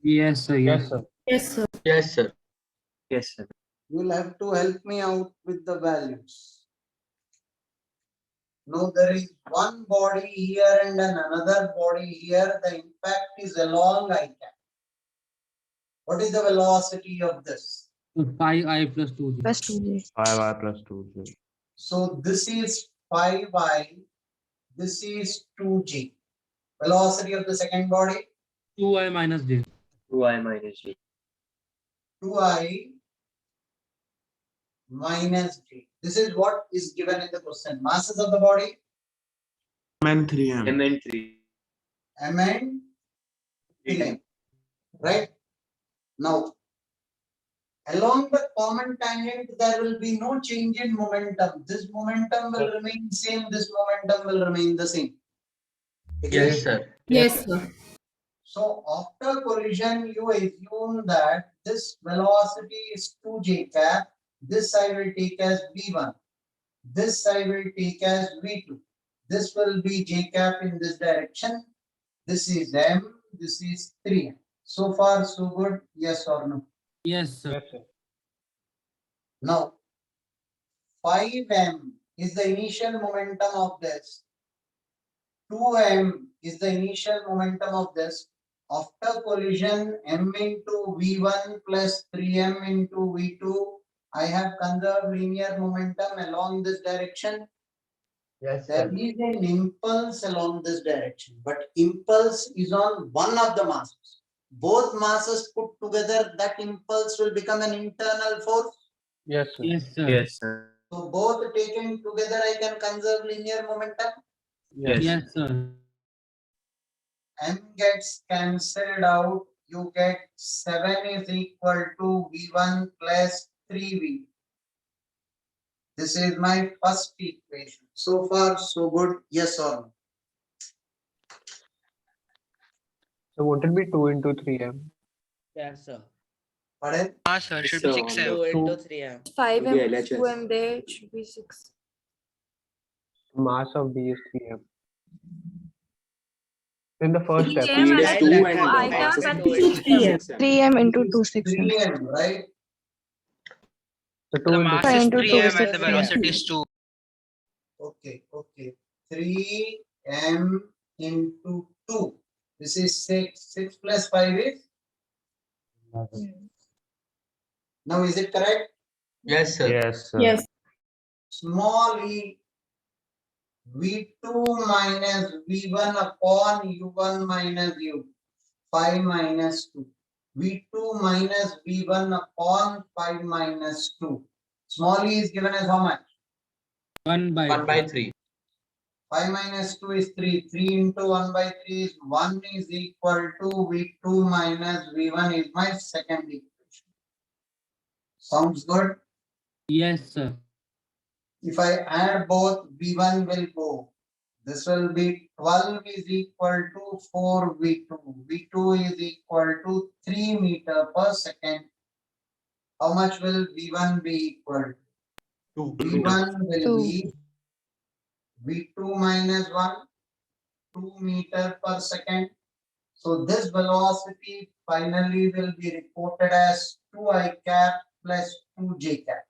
Yes, sir. Yes, sir. Yes, sir. Yes, sir. Yes, sir. You'll have to help me out with the values. Now there is one body here and then another body here. The impact is along I cap. What is the velocity of this? So 5i plus 2g. Plus 2g. 5i plus 2g. So this is 5i, this is 2g. Velocity of the second body, 2i minus j. 2i minus j. 2i minus g. This is what is given in the question. Masses of the body, M and 3m. M and 3. m and 3m. Right? Now, along the common tangent, there will be no change in momentum. This momentum will remain same, this momentum will remain the same. Yes, sir. Yes, sir. So after collision, you assume that this velocity is 2j cap. This I will take as v1. This I will take as v2. This will be j cap in this direction. This is m. This is 3m. So far, so good. Yes or no? Yes, sir. Now, 5m is the initial momentum of this. 2m is the initial momentum of this. After collision, m into v1 plus 3m into v2, I have conserved linear momentum along this direction. Yes, There is an impulse along this direction, but impulse is on one of the masses. Both masses put together, that impulse will become an internal force. Yes, sir. Yes, sir. Yes, sir. So both taken together, I can conserve linear momentum. Yes, sir. m gets cancelled out, you get 7 is equal to V1 plus 3V. This is my first equation. So far, so good. Yes or no? So won't it be 2 into 3m? Yes, sir. Pardon? Sir, should So be 6M. 2 into 3m. 5m Yeah, plus LHS. 2m there, it should be 6. Mass of B is 3m. In the first step, Speed Speed is is 2 2 and and I mass can is and 2 into 3m. 3m into This 2 is 6m. 3m, right? so 2 The into mass 3. is into 3M 2 and the velocity is 2. Okay, okay. 3m into 2. This is 6. 6 plus 5 is? Now, is it correct? Yes, sir. Yes, sir. Yes. Small e V2 minus V1 upon U1 minus U. 5 minus 2. V2 minus V1 upon 5 minus 2. Small e is given as how much? 1 by 1 by 3. 5 minus 2 is 3. 3 into 1 by 3 is 1 is equal to V2 minus V1 is my second equation. Sounds good? Yes, sir. If I add both, V1 will go. This will be 12 is equal to 4 V2. V2 is equal to 3 meter per second. How much will V1 be equal to? 2. V1 will 2. be V2 minus 1, 2 meter per second. So this velocity finally will be reported as 2I cap plus 2J cap.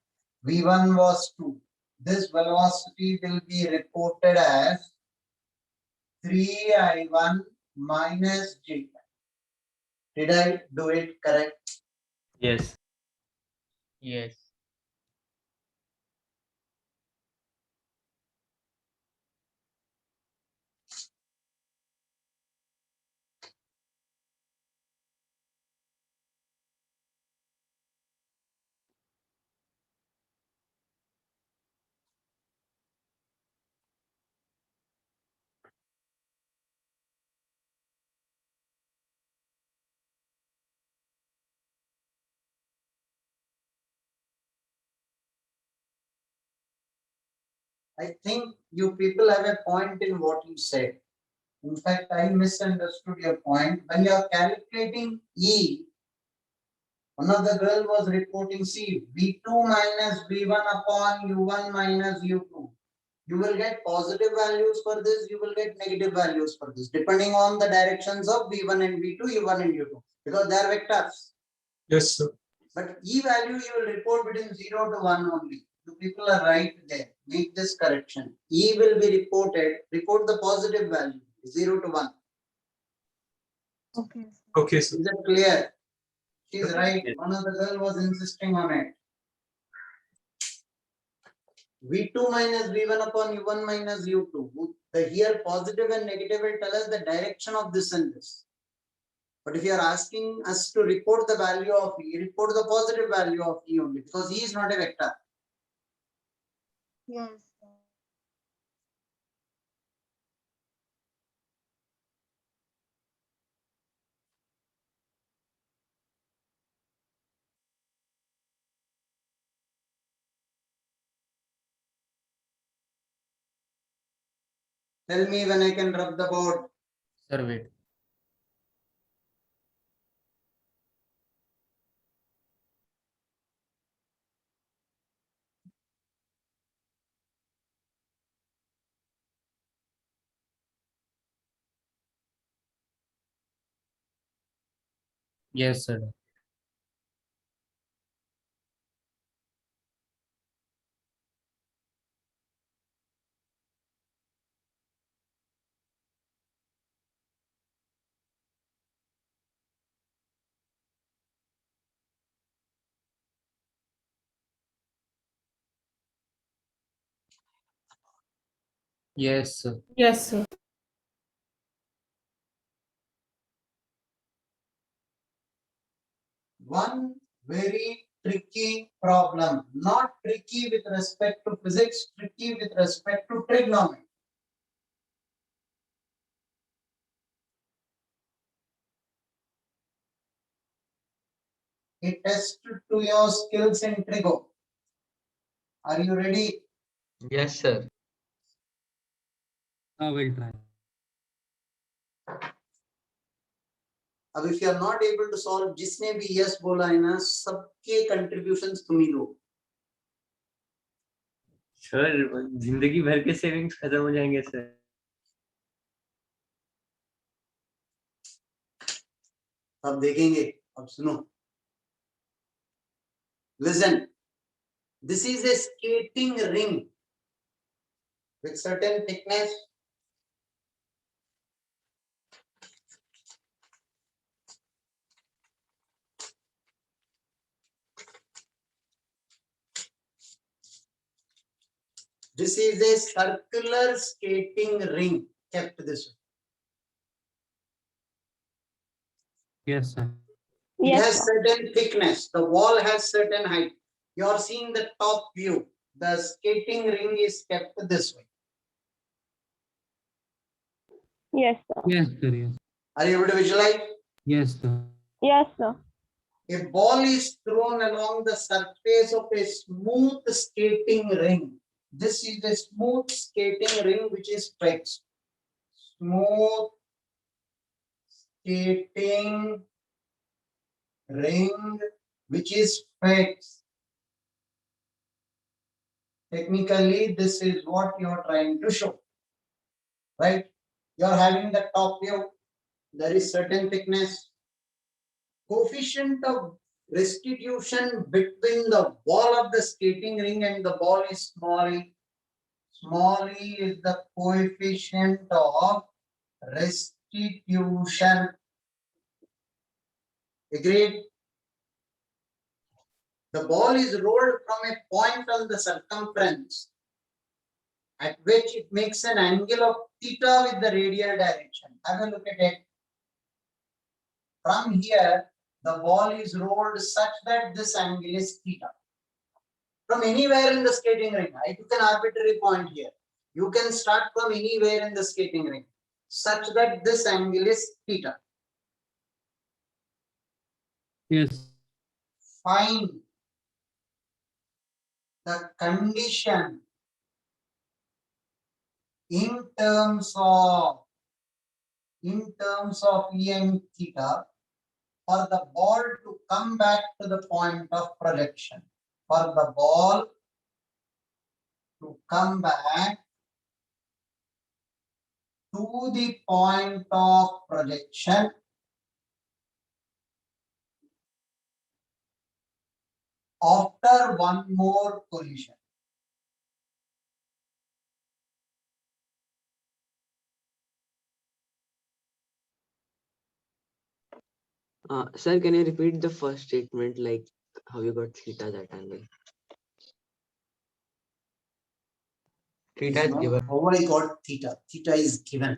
V1 was 2. This velocity will be reported as 3I1 minus J cap. Did I do it correct? Yes. Yes. I think you people have a point in what you said. In fact, I misunderstood your point. When you are calculating E, one of the girl was reporting C, V2 minus V1 upon U1 minus U2. You will get positive values for this, you will get negative values for this, depending on the directions of V1 and V2, U1 and U2, because they are vectors. Yes, sir. But E value you will report between 0 to 1 only. You people are right there. Make this correction. E will be reported, report the positive value, 0 to 1. Okay. Okay, sir. Is it clear? She's right. One of the girl was insisting on it. V2 minus V1 upon U1 minus U2. The here positive and negative will tell us the direction of this and this. But if you are asking us to report the value of E, report the positive value of E only, because E is not a vector. Yes. Tell me when I can rub the board. Sir, wait. Yes, sir. Yes, sir. Yes, sir. One very tricky problem, not tricky with respect to physics, tricky with respect to trigonometry. a test to your skills in Trigo. Are you ready? Yes, sir. I will try. अब if you are not able to solve, जिसने भी yes बोला है ना, सबके contributions तुम ही दो. Sir जिंदगी भर के सेविंग्स खत्म हो जाएंगे सर. अब देखेंगे. अब सुनो. Listen. This is a skating ring with certain thickness. This is a circular skating ring kept this way. Yes, sir. It has certain thickness. The wall has certain height. You are seeing the top view. The skating ring is kept this way. Yes, sir. Yes. Are you able to visualize? Yes, sir. A ball is thrown along the surface of a smooth skating ring. This is a smooth skating ring which is fixed. Smooth skating ring which is fixed. Technically, this is what you are trying to show. Right? You are having the top view. There is certain thickness. Coefficient of restitution between the wall of the skating ring and the ball is small e. Small e is the coefficient of restitution. Agreed? The ball is rolled from a point on the circumference at which it makes an angle of theta with the radial direction. Have a look at it. From here, the ball is rolled such that this angle is theta. From anywhere in the skating ring, I took an arbitrary point here. You can start from anywhere in the skating ring, such that this angle is theta. Yes. Find the condition in terms of E and theta for the ball to come back to the point of projection. For the ball to come back to the point of projection after one more collision. Sir, can you repeat the first statement, like how you got theta that angle? Theta is given. How I got theta? Theta is given.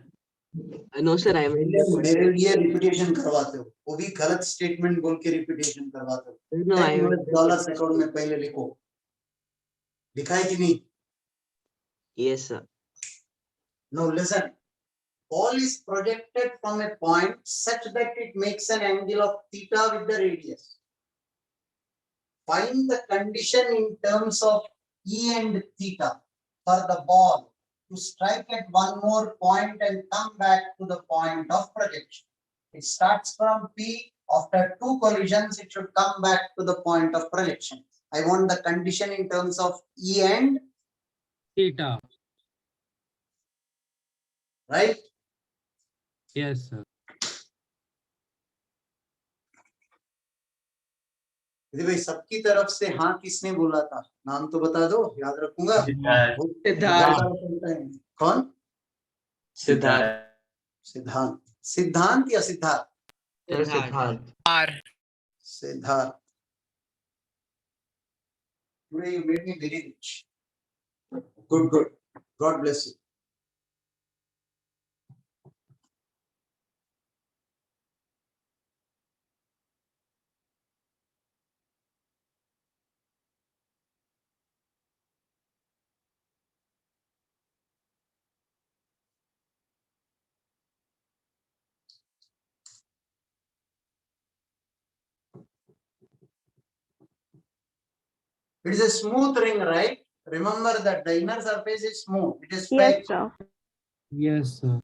No, sir, I mean. मेरे लिए repetition करवाते हो, वो भी गलत statement बोल के repetition करवाते हो. No, I mean. $10 अकाउंट में पहले लिखो. लिखा है कि नहीं? Yes, sir. Now listen. Ball is projected from a point such that it makes an angle of theta with the radius. Find the condition in terms of E and theta for the ball to strike at one more point and come back to the point of projection. It starts from P. After two collisions, it should come back to the point of projection. I want the condition in terms of E and Theta. Right? Yes, sir. यदि भाई सबकी तरफ से हाँ किसने बोला था? नाम तो बता दो, याद रखूंगा. सिद्धार्थ. कौन? सिद्धार्थ. सिद्धांत. सिद्धांत या Siddharth? Siddharth. Siddharth. Today you made me very rich. Good, good. God bless you. It is a smooth ring, right? Remember that the inner surface is smooth. It is Yes, fake. sir. Yes, sir.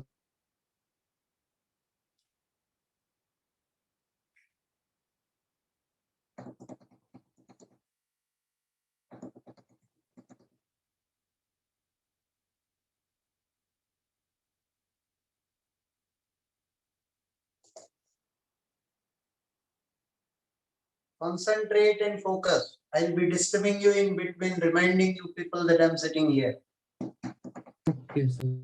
Concentrate and focus. I'll be disturbing you in between, reminding you people that I'm sitting here. Okay, sir.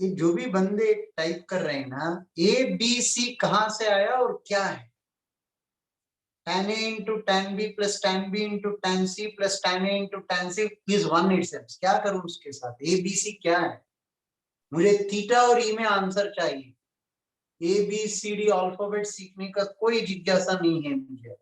ये जो भी बंदे type कर रहे हैं ना, ए B सी कहाँ से आया और क्या है? tan A into tan B plus tan B into tan C plus tan A into tan C is one itself. क्या करूं उसके साथ? A B C क्या है? मुझे थीटा और ई में आंसर चाहिए। A B C D alphabet सीखने का कोई जिज्ञासा नहीं है मुझे।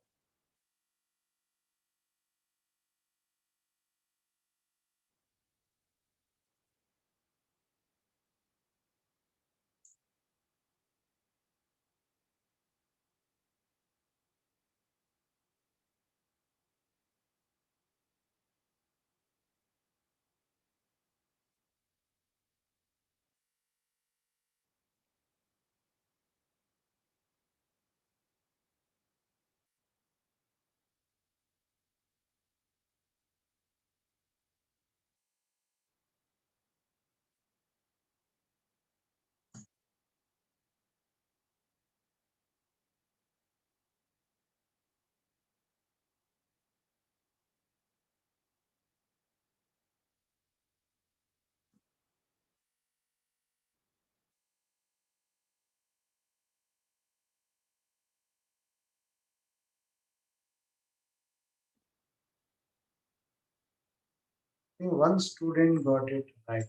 One student got it right.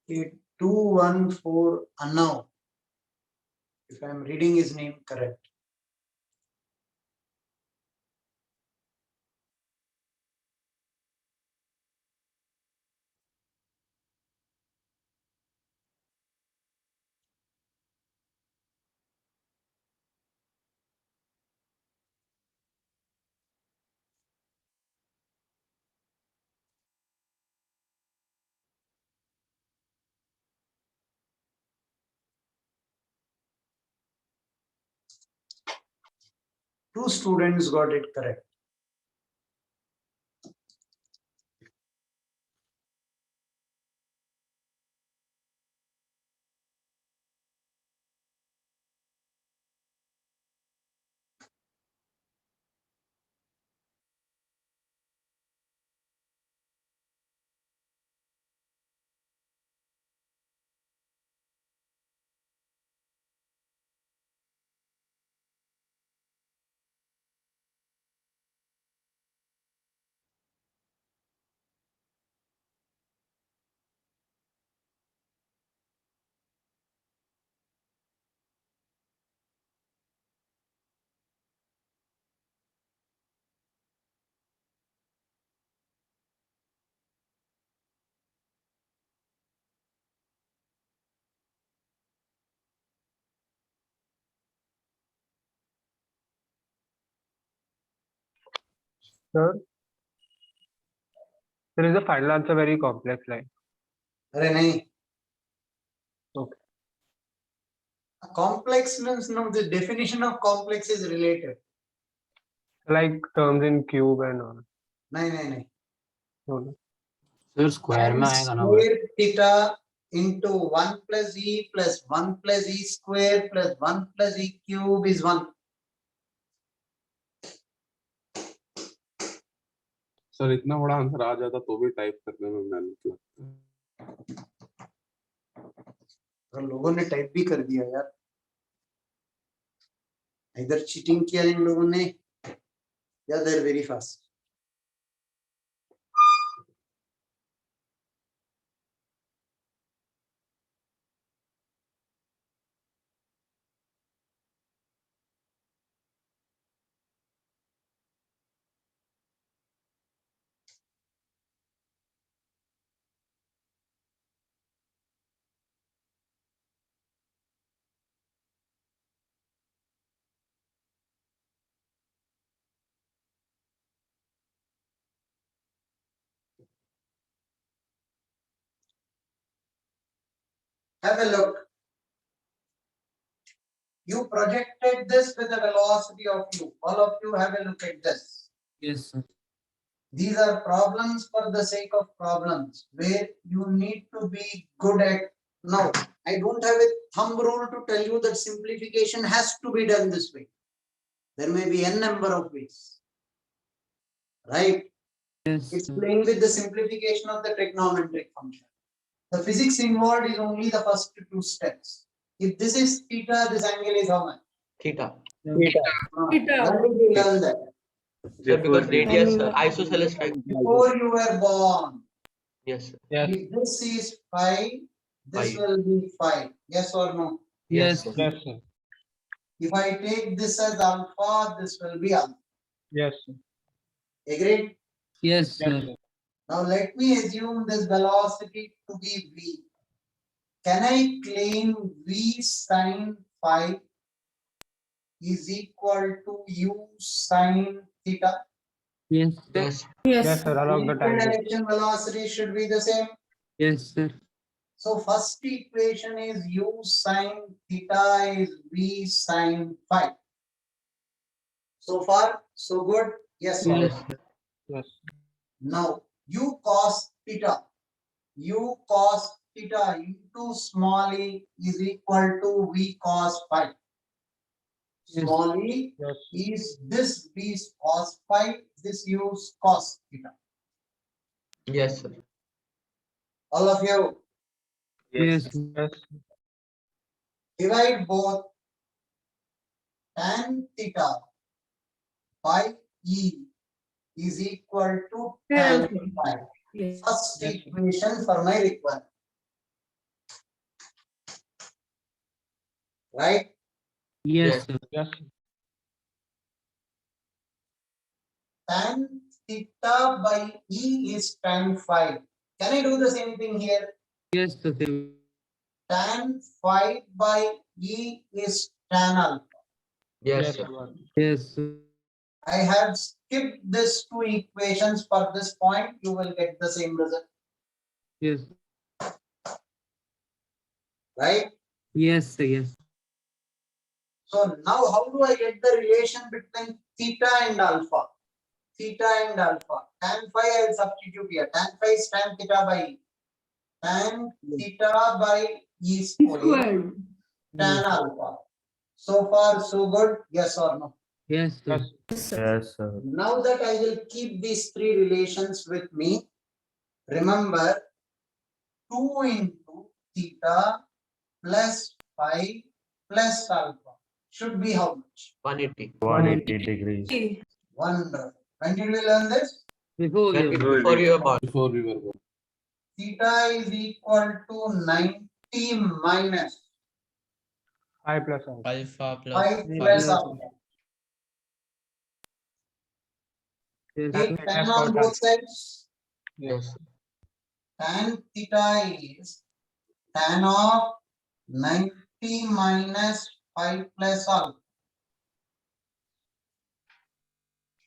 214 Anau, if I am reading his name correct. Two students got it correct. Sir, there is a final answer very complex line. अरे नहीं. Okay. A complex means no, the definition of complex is relative. Like terms in cube and all. नहीं. No. Sir square में आएगा ना Square theta into 1 plus e plus 1 plus e square plus 1 plus e cube is 1. Sir इतना बड़ा answer आ जाता तो भी type करने में मेहनत लगती। और लोगों ने टाइप भी कर दिया यार। इधर चीटिंग किया इन लोगों ने या they're very fast. Have a look. You projected this with a velocity of u. All of you have a look at this. Yes, sir. These are problems for the sake of problems where you need to be good at. Now, I don't have a thumb rule to tell you that simplification has to be done this way. There may be n number of ways. Right? Yes. It's playing with the simplification of the trigonometric function. The physics involved is only the first two steps. If this is theta, this angle is how much? Theta. Theta. When did you learn that? Sir, because When radius we were- isosceles triangle. Before you were born. Yes, sir. Yes. If this is phi, this Phi. will be phi. Yes or no? Yes. sir. Yes, sir. If I take this as alpha, this will be alpha. Yes, sir. Agreed? Yes, Yes, sir. sir. Now let me assume this velocity to be v. Can I claim v sine phi is equal to u sine theta? Yes. Yes. Yes, sir. Along the tangent. Direction velocity should be the same. Yes, sir. So first equation is u sine theta is v sine phi. So far, so good. Yes or no? Yes. Yes. Now u cos theta into small e is equal to v cos phi. Yes. Small e Yes. is this v cos phi, this u cos theta. Yes, sir. All of you Yes. Yes. divide both tan theta by e is equal to tan phi. Yes. First equation for my requirement. Right? Yes, sir. Yes. Tan theta by e is tan phi. Can I do the same thing here? Yes, sir. Tan phi by e is tan alpha. Yes, sir. Yes, sir. I have skipped these two equations for this point. You will get the same result. Yes. Right? Yes, sir. Yes. So now how do I get the relation between theta and alpha? Theta and alpha. Tan phi I will substitute here. Tan phi is tan theta by e. Tan theta by e squared. Tan alpha. So far so good. Yes or no? Yes, sir. Yes, sir. Now that I will keep these three relations with me, remember 2 into theta plus phi plus alpha should be how much? 180. 180 degrees. Wonderful. When did we learn this? Before When you. before you were born. Before we were born. Theta is equal to 90 minus Phi plus alpha. Alpha plus phi plus alpha. Yes, Take sir. tan on both sides. Yes. Tan theta is tan of 90 minus phi plus alpha.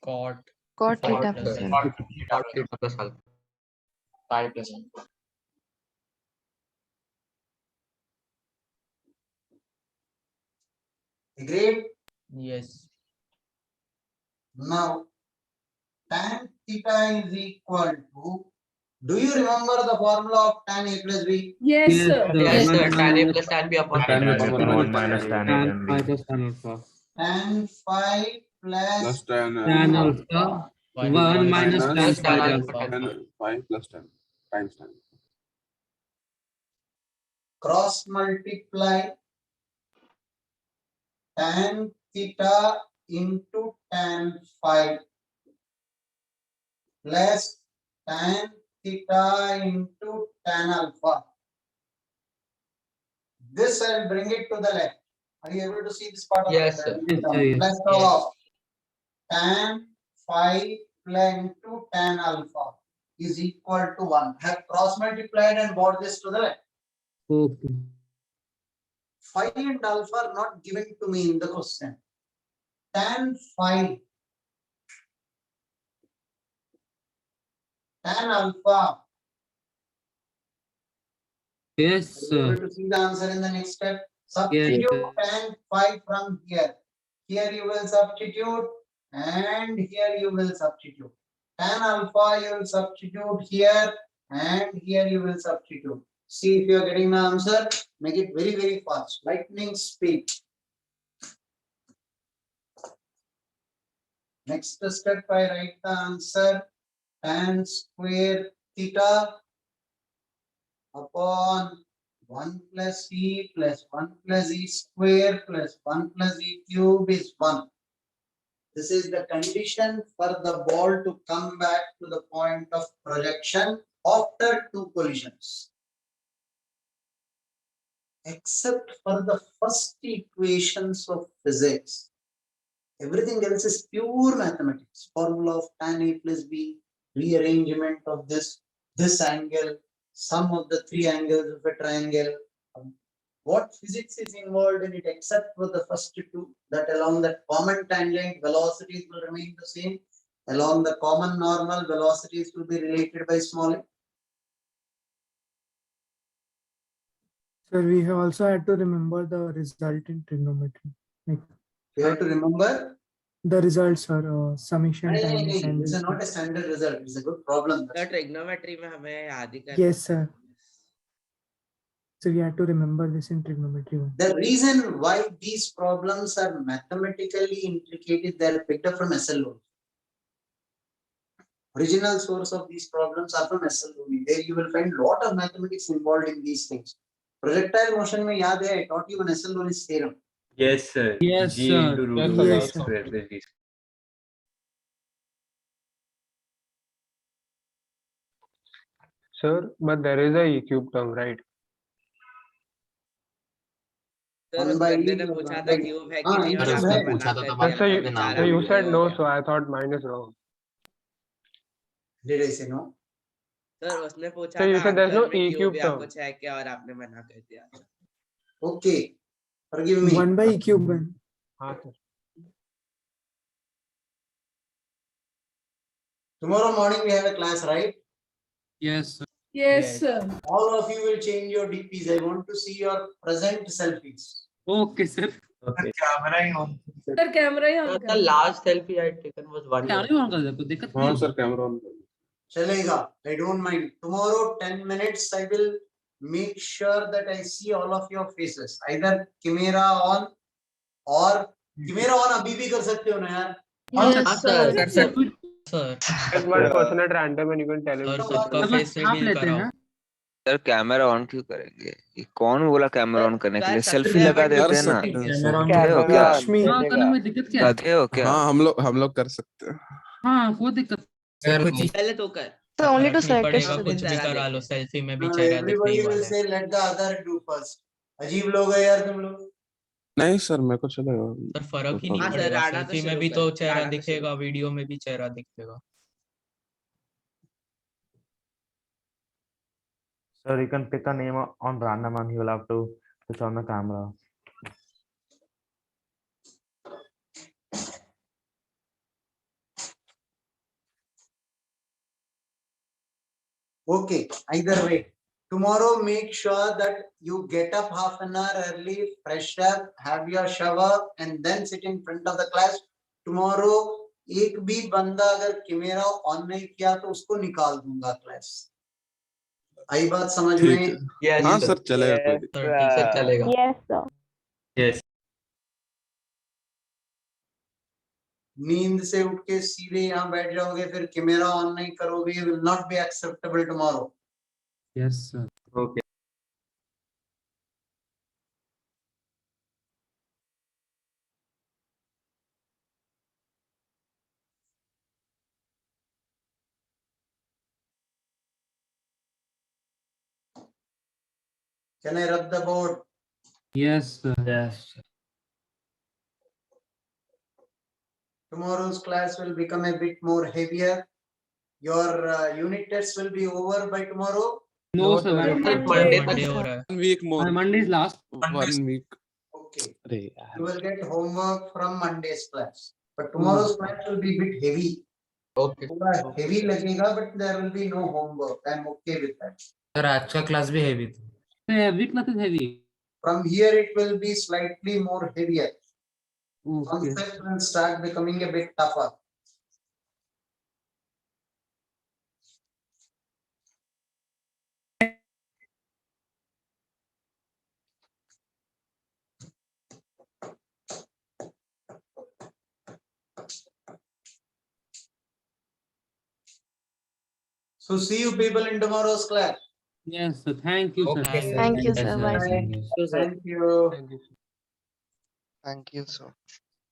cot. Cot theta Cot, plus sir. alpha. Cot theta plus alpha. 5%. Agreed? Yes. Now tan theta is equal to, do you remember the formula of tan A plus B? Yes, Yes, sir. sir. Yes, Yes, sir. sir. Tan A plus tan B upon Tan Tan A upon upon 1 minus tan A Tan tan phi B. plus tan alpha. Tan phi plus Plus tan Tan alpha. alpha. 1 1 minus minus tan plus tan phi alpha. alpha. Tan phi plus tan times tan. cross multiply tan theta into tan phi plus tan theta into tan alpha. This I'll bring it to the left. Are you able to see this part of Yes, the sir. Yes, sir. Yes. Plus of tan phi into tan alpha is equal to 1. Have cross multiplied and brought this to the left. Okay. Phi and alpha are not given to me in the question. Tan phi, tan alpha. Yes, Are you sir. able to see the answer in the next step? Substitute tan phi from here. Here you will substitute and here you will substitute. Tan alpha you will substitute here and here you will substitute. See if you are getting the answer. Make it very, very fast. Lightning speed. Next step, I write the answer. Tan square theta upon 1 plus e plus 1 plus e square plus 1 plus e cube is 1. This is the condition for the ball to come back to the point of projection after two collisions. Except for the first equations of physics, everything else is pure mathematics. Formula of tan A plus B, rearrangement of this angle, sum of the three angles of a triangle. What physics is involved in it except for the first two, that along the common tangent velocities will remain the same, along the common normal velocities will be related by small a. Sir, we have also had to remember the result in trigonometry. Like You have to remember. the results are summation times and This is not a standard result. It's a good problem. The trigonometry में हमें याद ही करना yes, sir. So we had to remember this in trigonometry. The reason why these problems are mathematically intricate, they are picked up from SL. Original source of these problems are from SL. There you will find a lot of mathematics involved in these things. Projectile motion में याद है, I taught you an SL theorem. Yes, sir. Yes, G sir. into root Yes, over yes, x sir. square plus d. Sir, but there is a e cube term, right? Sir उस बंदे ने पूछा था cube है कि नहीं और sir आपने उसने मना पूछा था कर तब दिया So था you, बेचारा so you भी said हो no, गया। so I thought mine is wrong. Did I say no? Sir उसने पूछा So you था said there's no अंकल में e क्यूब cube या term. कुछ है क्या और आपने मना कर दिया था। Okay, forgive me. 1 by e cube. हाँ sir. Tomorrow morning we have a class, right? Yes, sir. Yes, sir. All of you will change your DPs. I want to see your present selfies. Okay, sir. Okay. Sir, camera he on The last selfie I had taken was 1 क्या year. नहीं on कर दे कोई दिक्कत हाँ नहीं sir camera on कर Chalega, I don't mind. Tomorrow, 10 minutes, I will make sure that I see all of your faces. Either camera on or camera on अभी भी कर सकते हो ना यार? Yes, sir. Sir, Pick one person at random and you can tell him. और खुद का फेस आप रिवील लेते कराओ। हैं सर कैमरा ऑन क्यों करेंगे? ये कौन बोला कैमरा ऑन करने के लिए? Guys, सेल्फी Saturday लगा but देते हैं ना। गधे हो क्या? Lakshmi. हाँ करने में दिक्कत क्या है? गधे हो क्या? हाँ हम लोग कर सकते हैं। हाँ कोई दिक्कत पहले तो कर। So only to फर्क नहीं पड़ेगा, circuits कुछ भी चेहरा करा लो, देखे। सेल्फी में भी No, चेहरा दिखने everybody ही will वाला है। say let the other do first. अजीब लोग है यार तुम लोग। नहीं सर मेरे को चलेगा। सर फर्क ही नहीं हाँ, सर, पड़ेगा, राणा तो सेल्फी में शुरू भी कर, तो चेहरा राणा तो शुरू दिखेगा, वीडियो में भी चेहरा दिखेगा। So you can pick a name on random and he will have to switch on the camera. Okay, either way. Tomorrow, make sure that you get up half an hour early, fresh up, have your shower, and then sit in front of the class. Tomorrow, एक भी बंदा अगर camera on नहीं किया तो उसको निकाल दूंगा क्लास। आई बात समझ ठीक में? है। हाँ सर चलेगा कोई दिक्कत सर ठीक है, चलेगा। Yes, sir. Yes. नींद से उठ के सीधे यहाँ बैठ जाओगे फिर कैमरा ऑन नहीं करोगे, will not be acceptable tomorrow. Yes, sir. Okay. Can I rub the board? Yes, sir. Yes. Tomorrow's class will become a bit more heavier. Your unit tests will be over by tomorrow. No, sir. Monday हो रहा है। 1 week more. Monday is last. 1 week. Okay. अरे यार। You will get homework from Monday's class. But tomorrow's class will be a bit heavy. Okay. थोड़ा heavy लगेगा, but there will be no homework. I'm okay with that. Sir आज का class भी heavy था। Heavy class is heavy. From here, it will be slightly more heavier. Okay. Concepts will start becoming a bit tougher. So see you people in tomorrow's class. Yes, sir. Thank you, sir. Okay, sir. Thank you, sir. Bye. Thank you. Thank you. Thank you, sir.